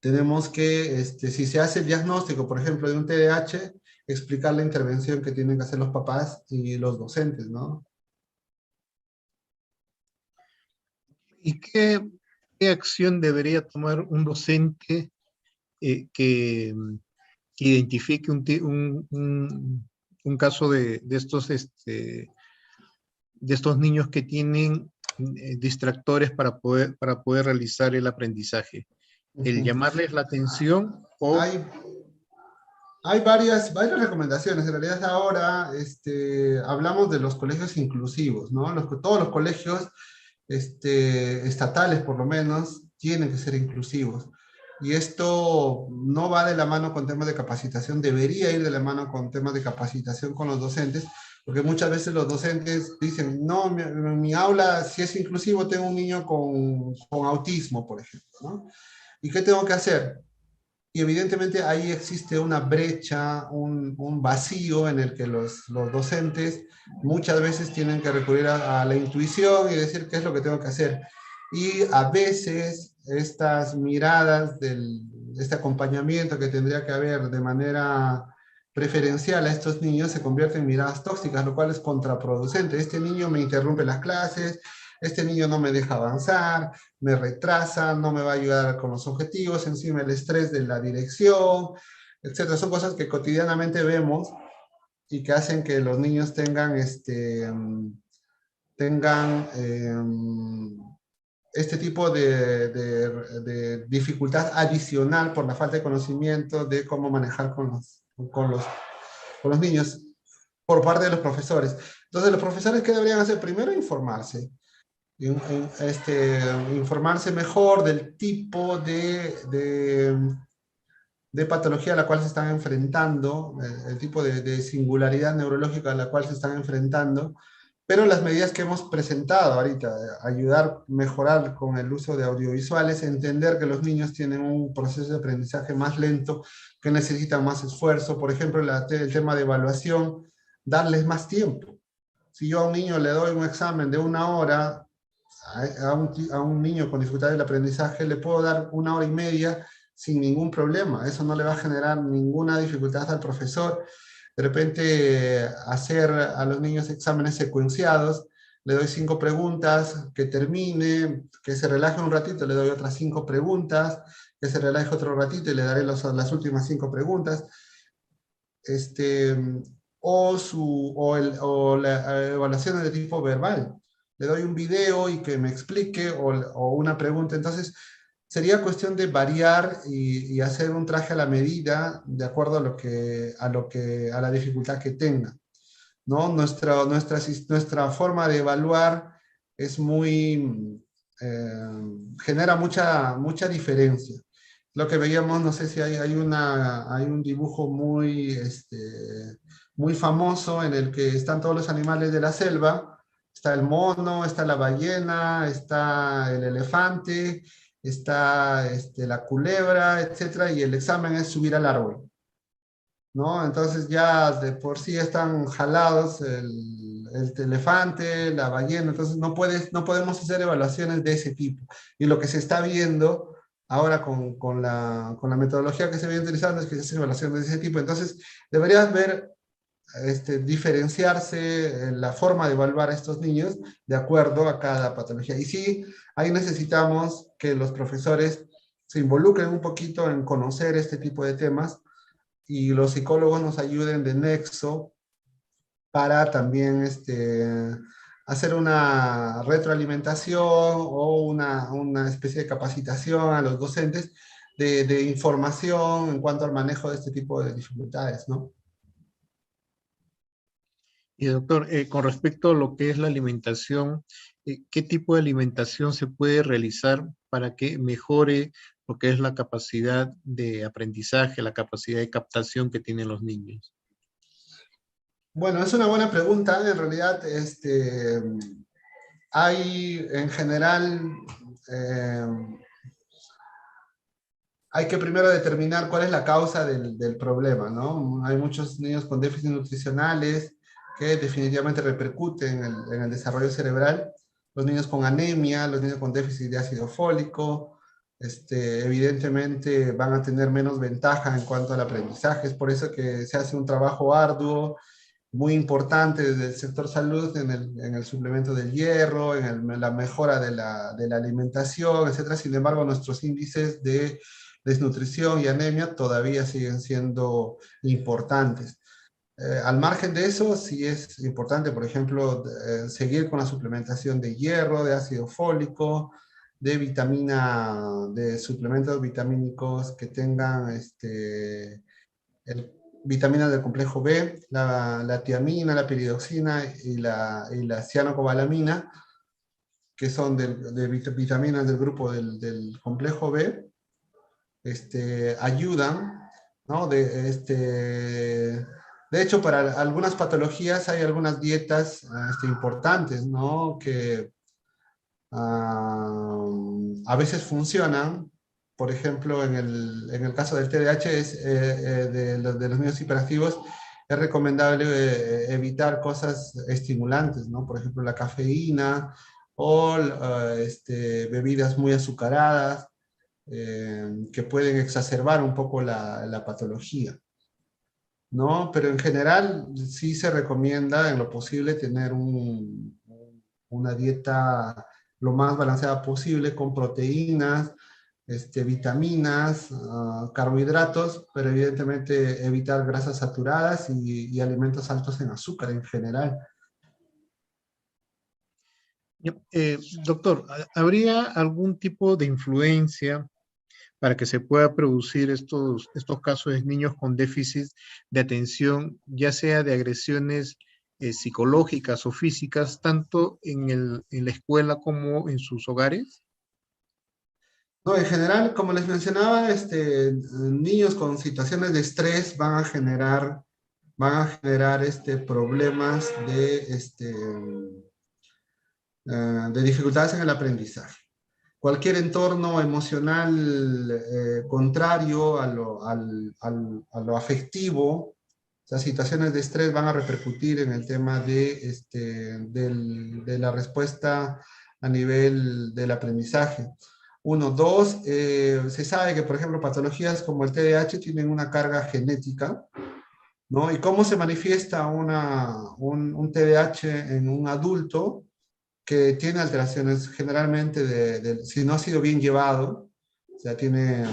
tenemos que, si se hace el diagnóstico, por ejemplo, de un TDAH, explicar la intervención que tienen que hacer los papás y los docentes, ¿no? ¿Y qué acción debería tomar un docente que identifique un caso de estos niños que tienen distractores para poder realizar el aprendizaje? ¿El llamarles la atención o...? Hay varias recomendaciones. En realidad ahora hablamos de los colegios inclusivos, ¿no? Todos los colegios estatales, por lo menos, tienen que ser inclusivos. Y esto no va de la mano con temas de capacitación, debería ir de la mano con temas de capacitación con los docentes, porque muchas veces los docentes dicen, no, mi aula, si es inclusivo, tengo un niño con autismo, por ejemplo, ¿no? ¿Y qué tengo que hacer? Y evidentemente ahí existe una brecha, un vacío en el que los docentes muchas veces tienen que recurrir a la intuición y decir qué es lo que tengo que hacer. y a veces estas miradas este acompañamiento que tendría que haber de manera preferencial a estos niños se convierten en miradas tóxicas, lo cual es contraproducente. Este niño me interrumpe las clases, este niño no me deja avanzar, me retrasa, no me va a ayudar con los objetivos, encima el estrés de la dirección, etcétera. Son cosas que cotidianamente vemos y que hacen que los niños tengan este tipo de dificultad adicional por la falta de conocimiento de cómo manejar con los niños por parte de los profesores. Entonces, los profesores, ¿qué deberían hacer? Primero, informarse. Informarse mejor del tipo de patología a la cual se están enfrentando, el tipo de singularidad neurológica a la cual se están enfrentando, pero las medidas que hemos presentado ahorita, ayudar a mejorar con el uso de audiovisuales, entender que los niños tienen un proceso de aprendizaje más lento, que necesitan más esfuerzo, por ejemplo, el tema de evaluación, darles más tiempo. Si yo a un niño le doy un examen de 1 hora, a un niño con dificultad del aprendizaje le puedo dar 1 hora y media sin ningún problema. Eso no le va a generar ninguna dificultad al profesor. De repente, hacer a los niños exámenes secuenciados, le doy 5 preguntas, que termine, que se relaje un ratito, le doy otras 5 preguntas, que se relaje otro ratito y le daré las últimas 5 preguntas. O la evaluación de tipo verbal. Le doy un video y que me explique, o una pregunta. Entonces, sería cuestión de variar y hacer un traje a la medida de acuerdo a la dificultad que tenga, ¿no? Nuestra forma de evaluar es genera mucha diferencia. Lo que veíamos, no sé si hay un dibujo muy famoso en el que están todos los animales de la selva. Está el mono, está la ballena, está el elefante, está la culebra, etcétera, y el examen es subir al árbol, ¿no? Entonces ya de por sí están jalados el elefante, la ballena, entonces no podemos hacer evaluaciones de ese tipo. Y lo que se está viendo ahora con la metodología que se viene utilizando es que se hacen evaluaciones de ese tipo. Entonces deberías diferenciarse en la forma de evaluar a estos niños de acuerdo a cada patología. Y sí, ahí necesitamos que los profesores se involucren un poquito en conocer este tipo de temas y los psicólogos nos ayuden de nexo para también hacer una retroalimentación o una especie de capacitación a los docentes de información en cuanto al manejo de este tipo de dificultades, ¿no? Y doctor, con respecto a lo que es la alimentación, ¿qué tipo de alimentación se puede realizar para que mejore lo que es la capacidad de aprendizaje, la capacidad de captación que tienen los niños? Bueno, es una buena pregunta. En realidad, hay en general, eh, hay que primero determinar cuál es la causa del problema, ¿no? Hay muchos niños con déficits nutricionales que definitivamente repercuten en el desarrollo cerebral. Los niños con anemia, los niños con déficit de ácido fólico, evidentemente van a tener menos ventaja en cuanto al aprendizaje. Es por eso que se hace un trabajo arduo, muy importante desde el sector salud en el suplemento del hierro, en la mejora de la alimentación, etc. Sin embargo, nuestros índices de desnutrición y anemia todavía siguen siendo importantes. Al margen de eso, sí es importante, por ejemplo, seguir con la suplementación de hierro, de ácido fólico, de suplementos vitamínicos que tengan vitaminas del complejo B, la tiamina, la piridoxina y la cianocobalamina, que son vitaminas del grupo del complejo B, ayudan, ¿no? De hecho, para algunas patologías hay algunas dietas importantes, ¿no? Que a veces funcionan. Por ejemplo, en el caso del TDAH, de los niños hiperactivos, es recomendable evitar cosas estimulantes, ¿no? Por ejemplo, la cafeína, o bebidas muy azucaradas, que pueden exacerbar un poco la patología, ¿no? Pero en general sí se recomienda en lo posible tener una dieta lo más balanceada posible con proteínas, vitaminas, carbohidratos, pero evidentemente evitar grasas saturadas y alimentos altos en azúcar en general. Doctor, ¿habría algún tipo de influencia para que se pueda producir estos casos de niños con déficit de atención, ya sea de agresiones psicológicas o físicas, tanto en la escuela como en sus hogares? No, en general, como les mencionaba, niños con situaciones de estrés van a generar problemas de dificultades en el aprendizaje. Cualquier entorno emocional contrario a lo afectivo, o sea, situaciones de estrés van a repercutir en el tema de la respuesta a nivel del aprendizaje. Uno, dos, se sabe que, por ejemplo, patologías como el TDAH tienen una carga genética, ¿no? ¿Y cómo se manifiesta un TDAH en un adulto? Que tiene alteraciones generalmente si no ha sido bien llevado, o sea, tiene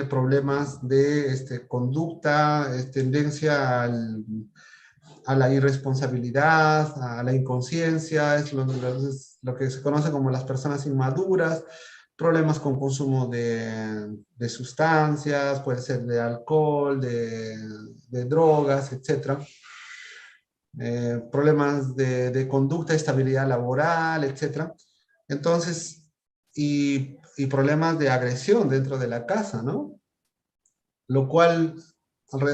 problemas de conducta, tendencia a la irresponsabilidad, a la inconsciencia, es lo que se conoce como las personas inmaduras, problemas con consumo de sustancias, puede ser de alcohol, de drogas, etcétera, problemas de conducta, estabilidad laboral, etcétera. Entonces, y problemas de agresión dentro de la casa, ¿no? Lo cual,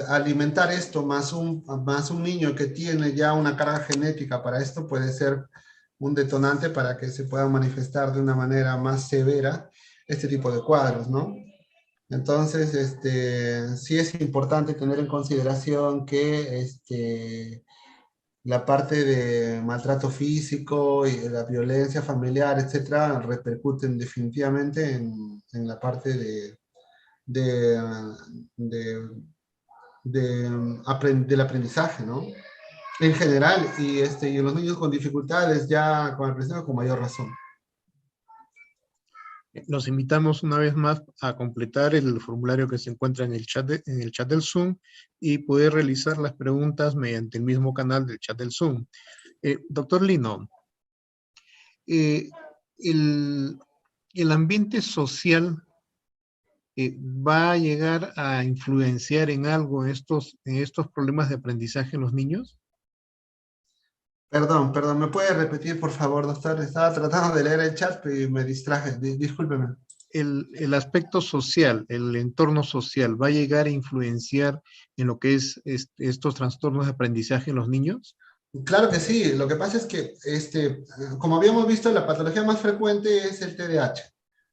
alimentar esto más un niño que tiene ya una carga genética para esto puede ser un detonante para que se pueda manifestar de una manera más severa este tipo de cuadros, ¿no? Entonces, sí es importante tener en consideración que la parte de maltrato físico y la violencia familiar, etcétera, repercuten definitivamente en la parte de, de, del aprendizaje, ¿no? En general, y en los niños con dificultades ya con aprendizaje con mayor razón. Los invitamos una vez más a completar el formulario que se encuentra en el chat del Zoom y poder realizar las preguntas mediante el mismo canal del chat del Zoom. Doctor Lino, eh, el, el ambiente social va a llegar a influenciar en algo en estos problemas de aprendizaje en los niños. Perdón, ¿me puede repetir, por favor, doctor? Estaba tratando de leer el chat y me distraje. Discúlpeme. El aspecto social, el entorno social, ¿va a llegar a influenciar en lo que es estos trastornos de aprendizaje en los niños? Claro que sí. Lo que pasa es que, como habíamos visto, la patología más frecuente es el TDAH.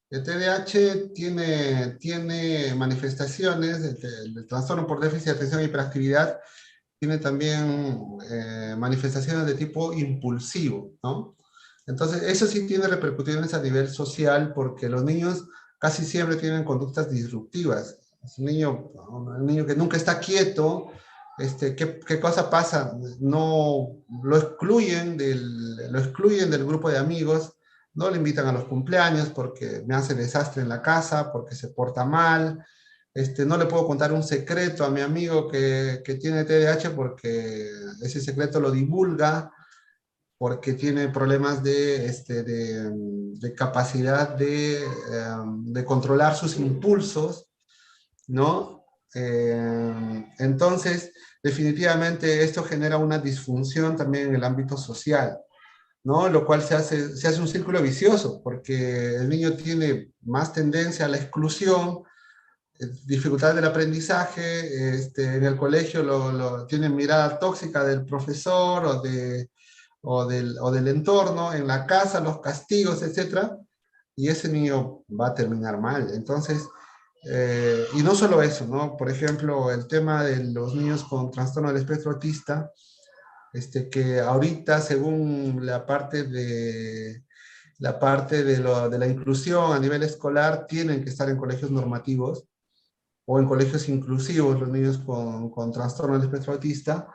El TDAH tiene manifestaciones, el trastorno por déficit de atención e hiperactividad tiene también manifestaciones de tipo impulsivo, ¿no? Entonces, eso sí tiene repercusiones a nivel social porque los niños casi siempre tienen conductas disruptivas. Es un niño que nunca está quieto, ¿qué cosa pasa? No lo excluyen del grupo de amigos, no le invitan a los cumpleaños porque me hace desastre en la casa, porque se porta mal, no le puedo contar un secreto a mi amigo que tiene TDAH porque ese secreto lo divulga, porque tiene problemas de capacidad de controlar sus impulsos, ¿no? Entonces, definitivamente esto genera una disfunción también en el ámbito social, ¿no? Lo cual se hace un círculo vicioso, porque el niño tiene más tendencia a la exclusión, dificultades del aprendizaje, en el colegio tienen mirada tóxica del profesor o del entorno, en la casa los castigos, etcétera, y ese niño va a terminar mal. Entonces, y no solo eso, ¿no? Por ejemplo, el tema de los niños con trastorno del espectro autista, que ahorita, según la parte la parte de la inclusión a nivel escolar, tienen que estar en colegios normativos o en colegios inclusivos, los niños con trastorno del espectro autista.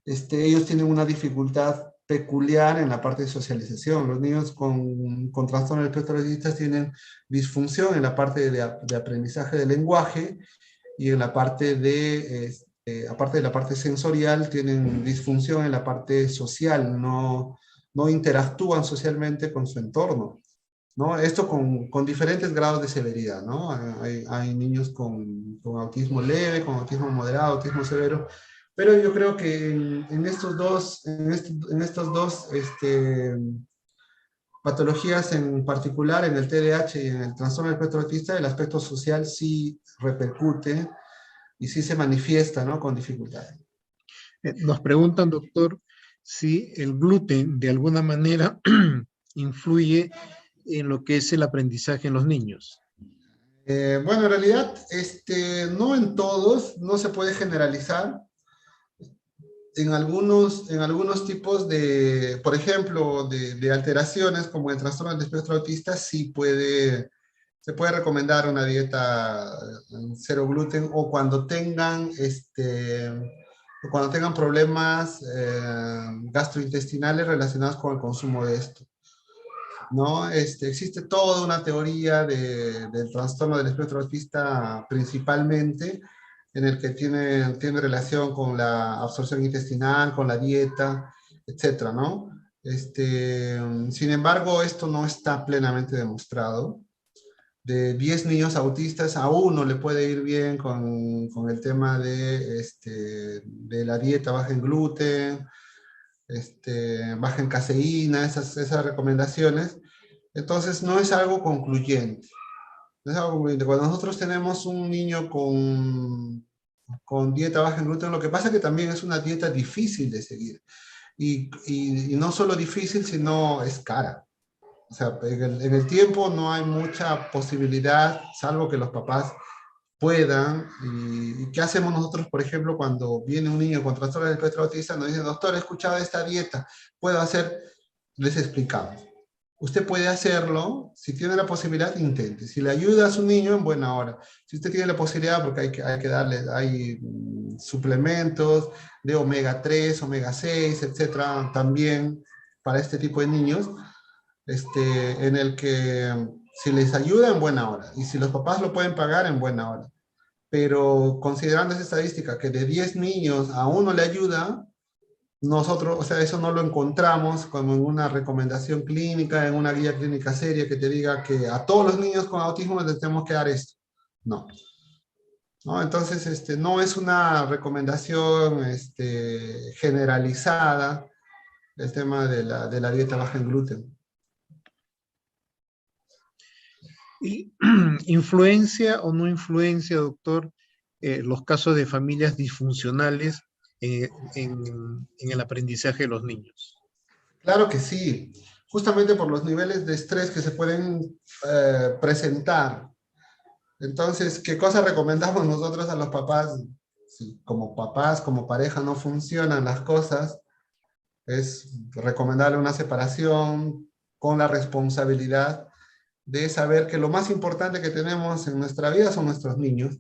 Ellos tienen una dificultad peculiar en la parte de socialización. Los niños con trastorno del espectro autista tienen disfunción en la parte de aprendizaje del lenguaje, y en la parte aparte de la parte sensorial, tienen disfunción en la parte social, no interactúan socialmente con su entorno, ¿no? Esto con diferentes grados de severidad, ¿no? Hay niños con autismo leve, con autismo moderado, autismo severo, pero yo creo que en estos dos, en estos dos patologías en particular, en el TDAH y en el trastorno del espectro autista, el aspecto social sí repercute y sí se manifiesta, ¿no? Con dificultad. Nos preguntan, doctor, si el gluten de alguna manera influye en lo que es el aprendizaje en los niños. Bueno, en realidad, no en todos, no se puede generalizar. En algunos tipos de, por ejemplo, de alteraciones como el trastorno del espectro autista, sí se puede recomendar una dieta cero gluten, o cuando tengan problemas gastrointestinales relacionados con el consumo de esto, ¿no? Existe toda una teoría del trastorno del espectro autista principalmente, en el que tiene relación con la absorción intestinal, con la dieta, etcétera, ¿no? Sin embargo, esto no está plenamente demostrado. De 10 niños autistas, a uno le puede ir bien con el tema de la dieta baja en gluten, baja en caseína, esas recomendaciones. Entonces no es algo concluyente. No es algo concluyente. Cuando nosotros tenemos un niño con dieta baja en gluten, lo que pasa es que también es una dieta difícil de seguir. Y no solo difícil, sino es cara. O sea, en el tiempo no hay mucha posibilidad, salvo que los papás puedan. ¿Y qué hacemos nosotros, por ejemplo, cuando viene un niño con trastorno del espectro autista? Nos dicen, doctor, he escuchado esta dieta, ¿puedo hacer? Les explicamos. Usted puede hacerlo, si tiene la posibilidad, intente. Si le ayuda a su niño, en buena hora. Si usted tiene la posibilidad, porque hay que darle, hay suplementos de omega 3, omega 6, etcétera, también para este tipo de niños, en el que si les ayuda, en buena hora. Y si los papás lo pueden pagar, en buena hora. Pero considerando esa estadística, que de 10 niños a uno le ayuda, nosotros, o sea, eso no lo encontramos como en una recomendación clínica, en una guía clínica seria que te diga que a todos los niños con autismo les tenemos que dar esto. No. ¿No? Entonces, no es una recomendación generalizada el tema de la dieta baja en gluten. ¿Y influencia o no influencia, doctor, los casos de familias disfuncionales en el aprendizaje de los niños? Claro que sí, justamente por los niveles de estrés que se pueden presentar. Entonces, ¿qué cosa recomendamos nosotros a los papás? Si como papás, como pareja no funcionan las cosas, es recomendarle una separación con la responsabilidad de saber que lo más importante que tenemos en nuestra vida son nuestros niños,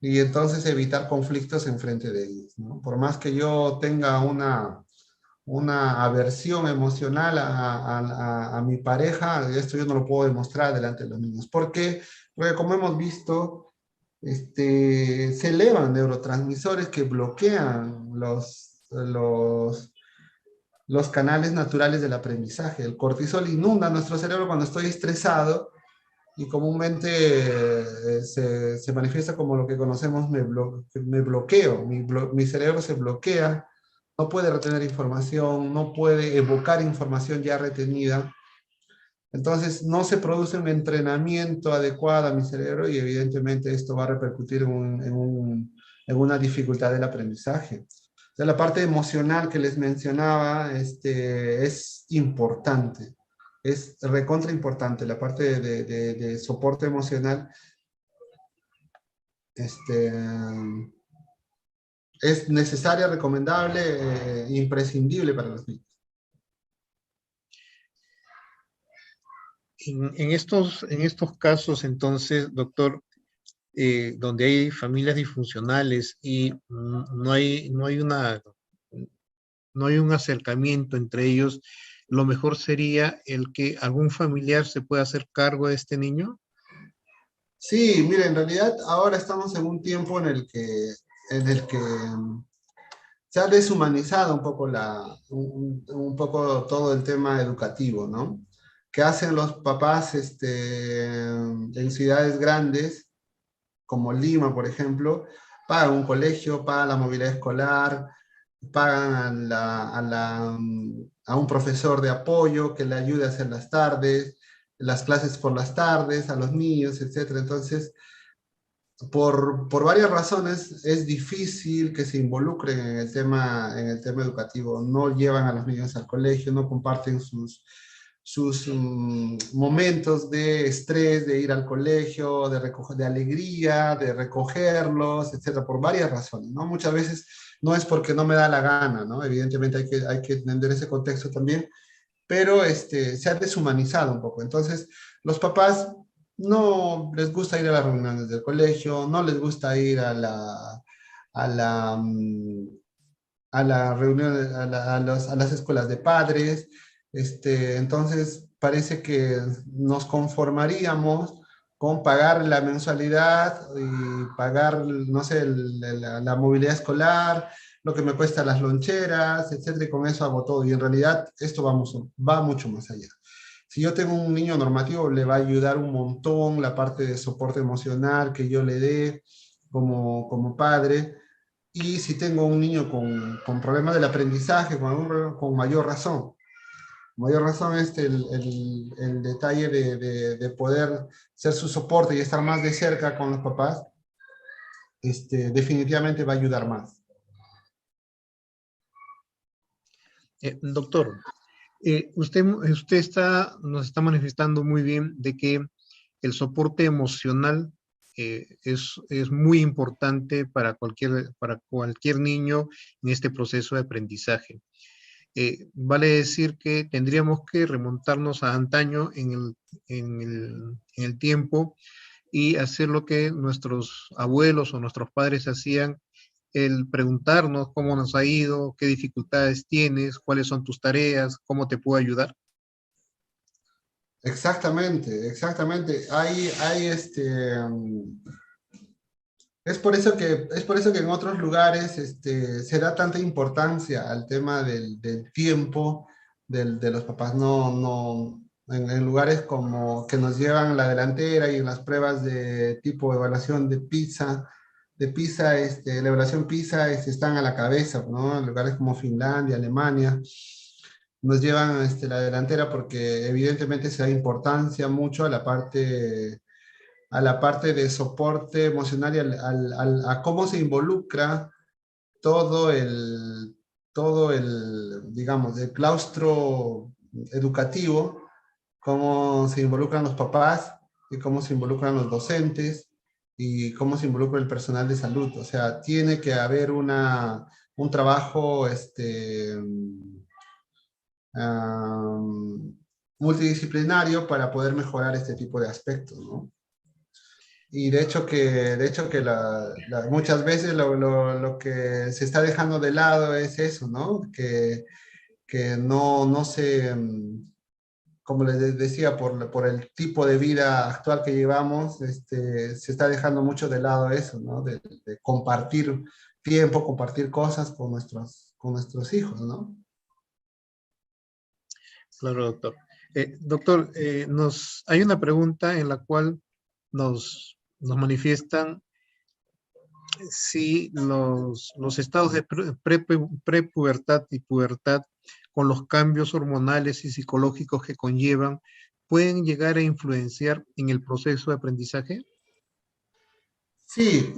y entonces evitar conflictos en frente de ellos, ¿no? Por más que yo tenga una aversión emocional a mi pareja, esto yo no lo puedo demostrar delante de los niños. ¿Por qué? Porque como hemos visto, se elevan neurotransmisores que bloquean los canales naturales del aprendizaje. El cortisol inunda nuestro cerebro cuando estoy estresado, y comúnmente se manifiesta como lo que conocemos, me bloqueo, mi cerebro se bloquea, no puede retener información, no puede evocar información ya retenida. Entonces no se produce un entrenamiento adecuado a mi cerebro, y evidentemente esto va a repercutir en una dificultad del aprendizaje. O sea, la parte emocional que les mencionaba es importante. Es recontra importante la parte de soporte emocional. Es necesaria, recomendable, imprescindible para los niños. en estos casos, entonces, doctor, donde hay familias disfuncionales y no hay un acercamiento entre ellos, lo mejor sería el que algún familiar se pueda hacer cargo de este niño. Sí, mire, en realidad ahora estamos en un tiempo en el que se ha deshumanizado un poco, un poco todo el tema educativo, ¿no? ¿Qué hacen los papás en ciudades grandes, como Lima, por ejemplo? Pagan un colegio, pagan la movilidad escolar, pagan a un profesor de apoyo que le ayude a hacer las tardes, las clases por las tardes, a los niños, etcétera. Entonces, por varias razones es difícil que se involucren en el tema educativo. No llevan a los niños al colegio, no comparten sus momentos de estrés, de ir al colegio, de alegría, de recogerlos, etcétera, por varias razones, ¿no? Muchas veces no es porque no me da la gana, ¿no? Evidentemente hay que entender ese contexto también, pero se ha deshumanizado un poco. Entonces, los papás no les gusta ir a las reuniones del colegio, no les gusta ir a la, mm, a la reunión, a las escuelas de padres. Entonces, parece que nos conformaríamos con pagar la mensualidad y pagar, no sé, la movilidad escolar, lo que me cuesta las loncheras, etcétera, y con eso hago todo. Y en realidad esto va mucho más allá. Si yo tengo un niño normativo, le va a ayudar un montón la parte de soporte emocional que yo le dé como padre. Y si tengo un niño con problemas del aprendizaje, con mayor razón. Mayor razón el detalle de poder ser su soporte y estar más de cerca con los papás, definitivamente va a ayudar más. Doctor, nos está manifestando muy bien de que el soporte emocional es muy importante para cualquier niño en este proceso de aprendizaje. Vale decir que tendríamos que remontarnos a antaño en el tiempo y hacer lo que nuestros abuelos o nuestros padres hacían, el preguntarnos cómo nos ha ido, qué dificultades tienes, cuáles son tus tareas, cómo te puedo ayudar. Exactamente, exactamente. Es por eso que en otros lugares se da tanta importancia al tema del tiempo de los papás. En lugares como que nos llevan la delantera y en las pruebas de tipo evaluación de PISA, la evaluación PISA están a la cabeza, ¿no? En lugares como Finlandia, Alemania, nos llevan la delantera porque evidentemente se da importancia mucho a la parte de soporte emocional y a cómo se involucra todo digamos, el claustro educativo, cómo se involucran los papás y cómo se involucran los docentes y cómo se involucra el personal de salud. O sea, tiene que haber un trabajo multidisciplinario para poder mejorar este tipo de aspectos, ¿no? Y de hecho que muchas veces lo que se está dejando de lado es eso, ¿no? Que no se, como les decía, por el tipo de vida actual que llevamos, se está dejando mucho de lado eso, ¿no? De compartir tiempo, compartir cosas con nuestros hijos, ¿no? Claro, doctor. Doctor, hay una pregunta en la cual nos manifiestan si los estados de prepubertad y pubertad, con los cambios hormonales y psicológicos que conllevan, pueden llegar a influenciar en el proceso de aprendizaje. Sí,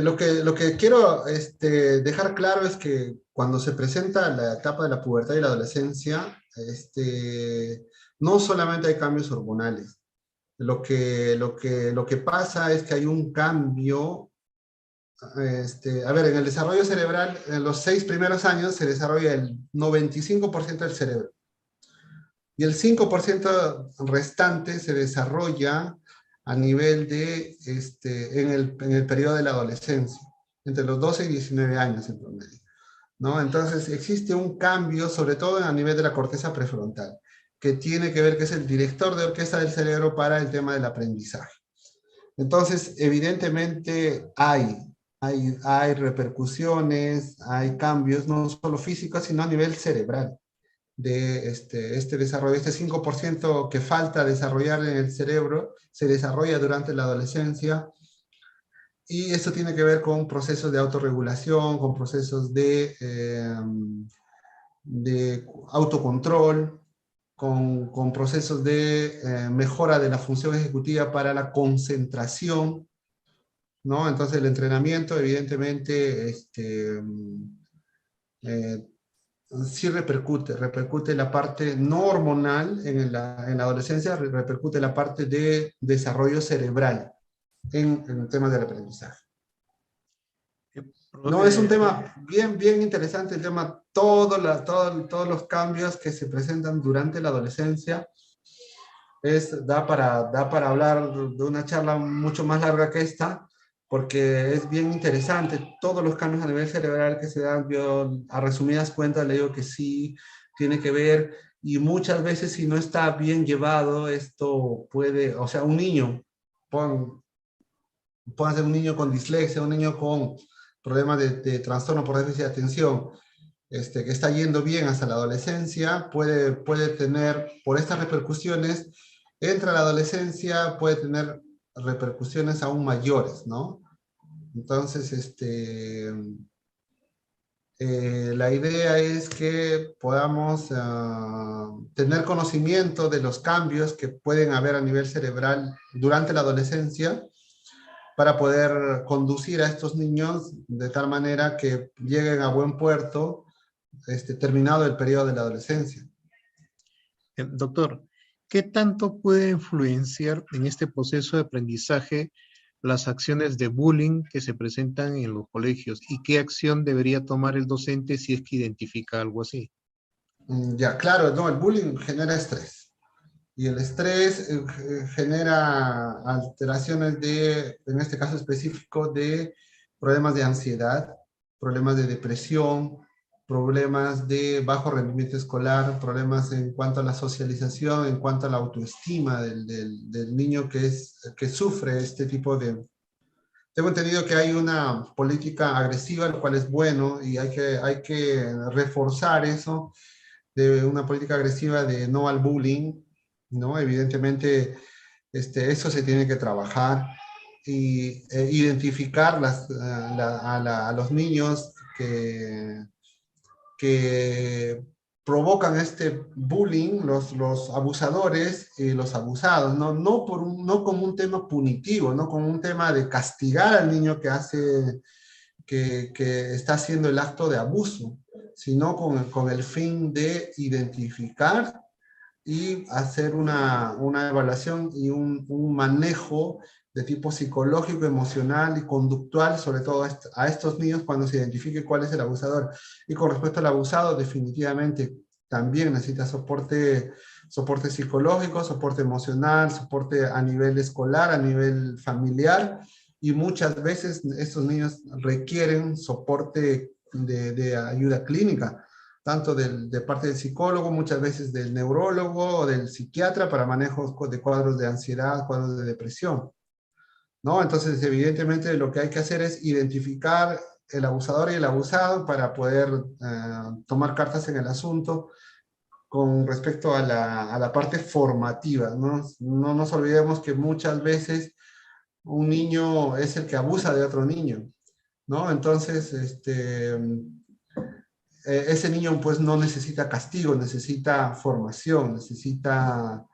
lo que quiero dejar claro es que cuando se presenta la etapa de la pubertad y la adolescencia, no solamente hay cambios hormonales. Lo que pasa es que hay un cambio, a ver, en el desarrollo cerebral, en los 6 primeros años se desarrolla el 95% del cerebro. Y el 5% restante se desarrolla a nivel de, en el periodo de la adolescencia, entre los 12 y 19 años en promedio, ¿no? Entonces existe un cambio, sobre todo a nivel de la corteza prefrontal, que tiene que ver, que es el director de orquesta del cerebro para el tema del aprendizaje. Entonces, evidentemente hay repercusiones, hay cambios, no solo físicos, sino a nivel cerebral, de este desarrollo. Este 5% que falta desarrollar en el cerebro se desarrolla durante la adolescencia, y esto tiene que ver con procesos de autorregulación, con procesos de autocontrol, con procesos de mejora de la función ejecutiva para la concentración, ¿no? Entonces el entrenamiento evidentemente eh, sí repercute la parte no hormonal en la adolescencia, repercute la parte de desarrollo cerebral en temas del aprendizaje. No, es un tema bien, bien interesante, el tema, todos los cambios que se presentan durante la adolescencia. Da para hablar de una charla mucho más larga que esta, porque es bien interesante. Todos los cambios a nivel cerebral que se dan, yo a resumidas cuentas le digo que sí, tiene que ver, y muchas veces si no está bien llevado, esto puede, o sea, un niño, puede ser un niño con dislexia, un niño con problemas de trastorno por déficit de atención, que está yendo bien hasta la adolescencia, puede tener, por estas repercusiones, entra a la adolescencia, puede tener repercusiones aún mayores, ¿no? Entonces, la idea es que podamos tener conocimiento de los cambios que pueden haber a nivel cerebral durante la adolescencia, para poder conducir a estos niños de tal manera que lleguen a buen puerto terminado el periodo de la adolescencia. Doctor, ¿qué tanto puede influenciar en este proceso de aprendizaje las acciones de bullying que se presentan en los colegios? ¿Y qué acción debería tomar el docente si es que identifica algo así? Ya, claro, no, el bullying genera estrés. Y el estrés genera alteraciones en este caso específico, de problemas de ansiedad, problemas de depresión, problemas de bajo rendimiento escolar, problemas en cuanto a la socialización, en cuanto a la autoestima del niño que sufre este tipo de... Tengo entendido que hay una política agresiva, lo cual es bueno, y hay que reforzar eso, de una política agresiva de no al bullying, ¿no? Evidentemente, eso se tiene que trabajar, y identificar a los niños que provocan este bullying, los abusadores y los abusados, ¿no? No como un tema punitivo, no como un tema de castigar al niño que está haciendo el acto de abuso, sino con el fin de identificar y hacer una evaluación y un manejo de tipo psicológico, emocional y conductual, sobre todo a estos niños, cuando se identifique cuál es el abusador. Y con respecto al abusado, definitivamente también necesita soporte psicológico, soporte emocional, soporte a nivel escolar, a nivel familiar, y muchas veces estos niños requieren soporte de ayuda clínica, tanto de parte del psicólogo, muchas veces del neurólogo o del psiquiatra, para manejos de cuadros de ansiedad, cuadros de depresión, ¿no? Entonces, evidentemente, lo que hay que hacer es identificar el abusador y el abusado para poder tomar cartas en el asunto con respecto a la parte formativa, ¿no? No nos olvidemos que muchas veces un niño es el que abusa de otro niño, ¿no? Entonces, ese niño pues no necesita castigo, necesita formación, necesita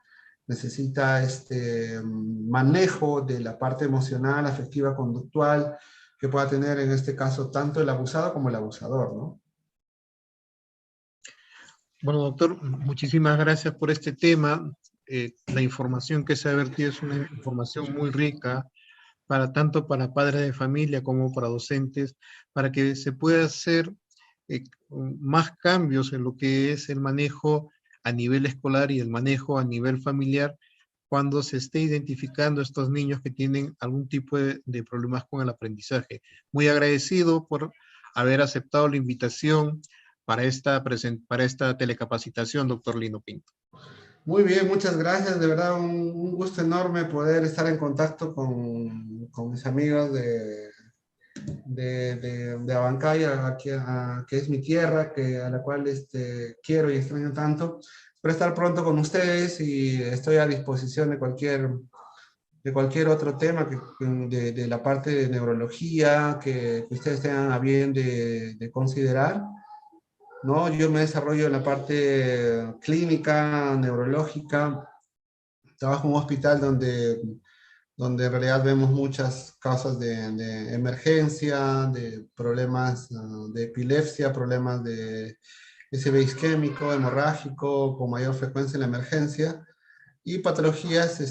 manejo de la parte emocional, afectiva, conductual, que pueda tener en este caso tanto el abusado como el abusador, ¿no? Bueno, doctor, muchísimas gracias por este tema. La información que se ha vertido es una información muy rica, tanto para padres de familia como para docentes, para que se pueda hacer más cambios en lo que es el manejo a nivel escolar y el manejo a nivel familiar cuando se esté identificando estos niños que tienen algún tipo de problemas con el aprendizaje. Muy agradecido por haber aceptado la invitación para esta telecapacitación, doctor Lino Pinto. Muy bien, muchas gracias. De verdad, un gusto enorme poder estar en contacto con mis amigos de Abancaya, que es mi tierra, a la cual quiero y extraño tanto. Espero estar pronto con ustedes y estoy a disposición de cualquier otro tema de la parte de neurología que ustedes tengan a bien de considerar. ¿No? Yo me desarrollo en la parte clínica, neurológica. Trabajo en un hospital donde en realidad vemos muchas causas de emergencia, de problemas de epilepsia, problemas de SB isquémico, hemorrágico, con mayor frecuencia en la emergencia, y patologías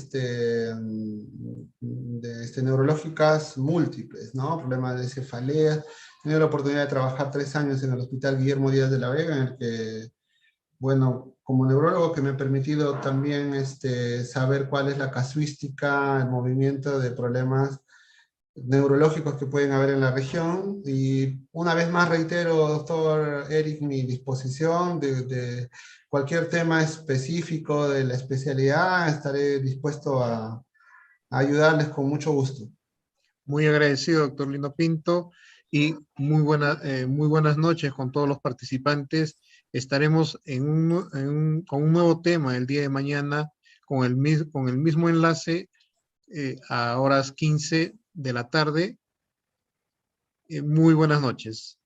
neurológicas múltiples, ¿no? Problemas de cefalea. He tenido la oportunidad de trabajar 3 años en el Hospital Guillermo Díaz de la Vega, en el que, bueno, como neurólogo, que me ha permitido también saber cuál es la casuística, el movimiento de problemas neurológicos que pueden haber en la región. Y una vez más reitero, doctor Eric, mi disposición de cualquier tema específico de la especialidad, estaré dispuesto a ayudarles con mucho gusto. Muy agradecido, doctor Lino Pinto, y muy buenas noches con todos los participantes. Estaremos con un nuevo tema el día de mañana, con el mismo enlace a horas 15 de la tarde. Muy buenas noches.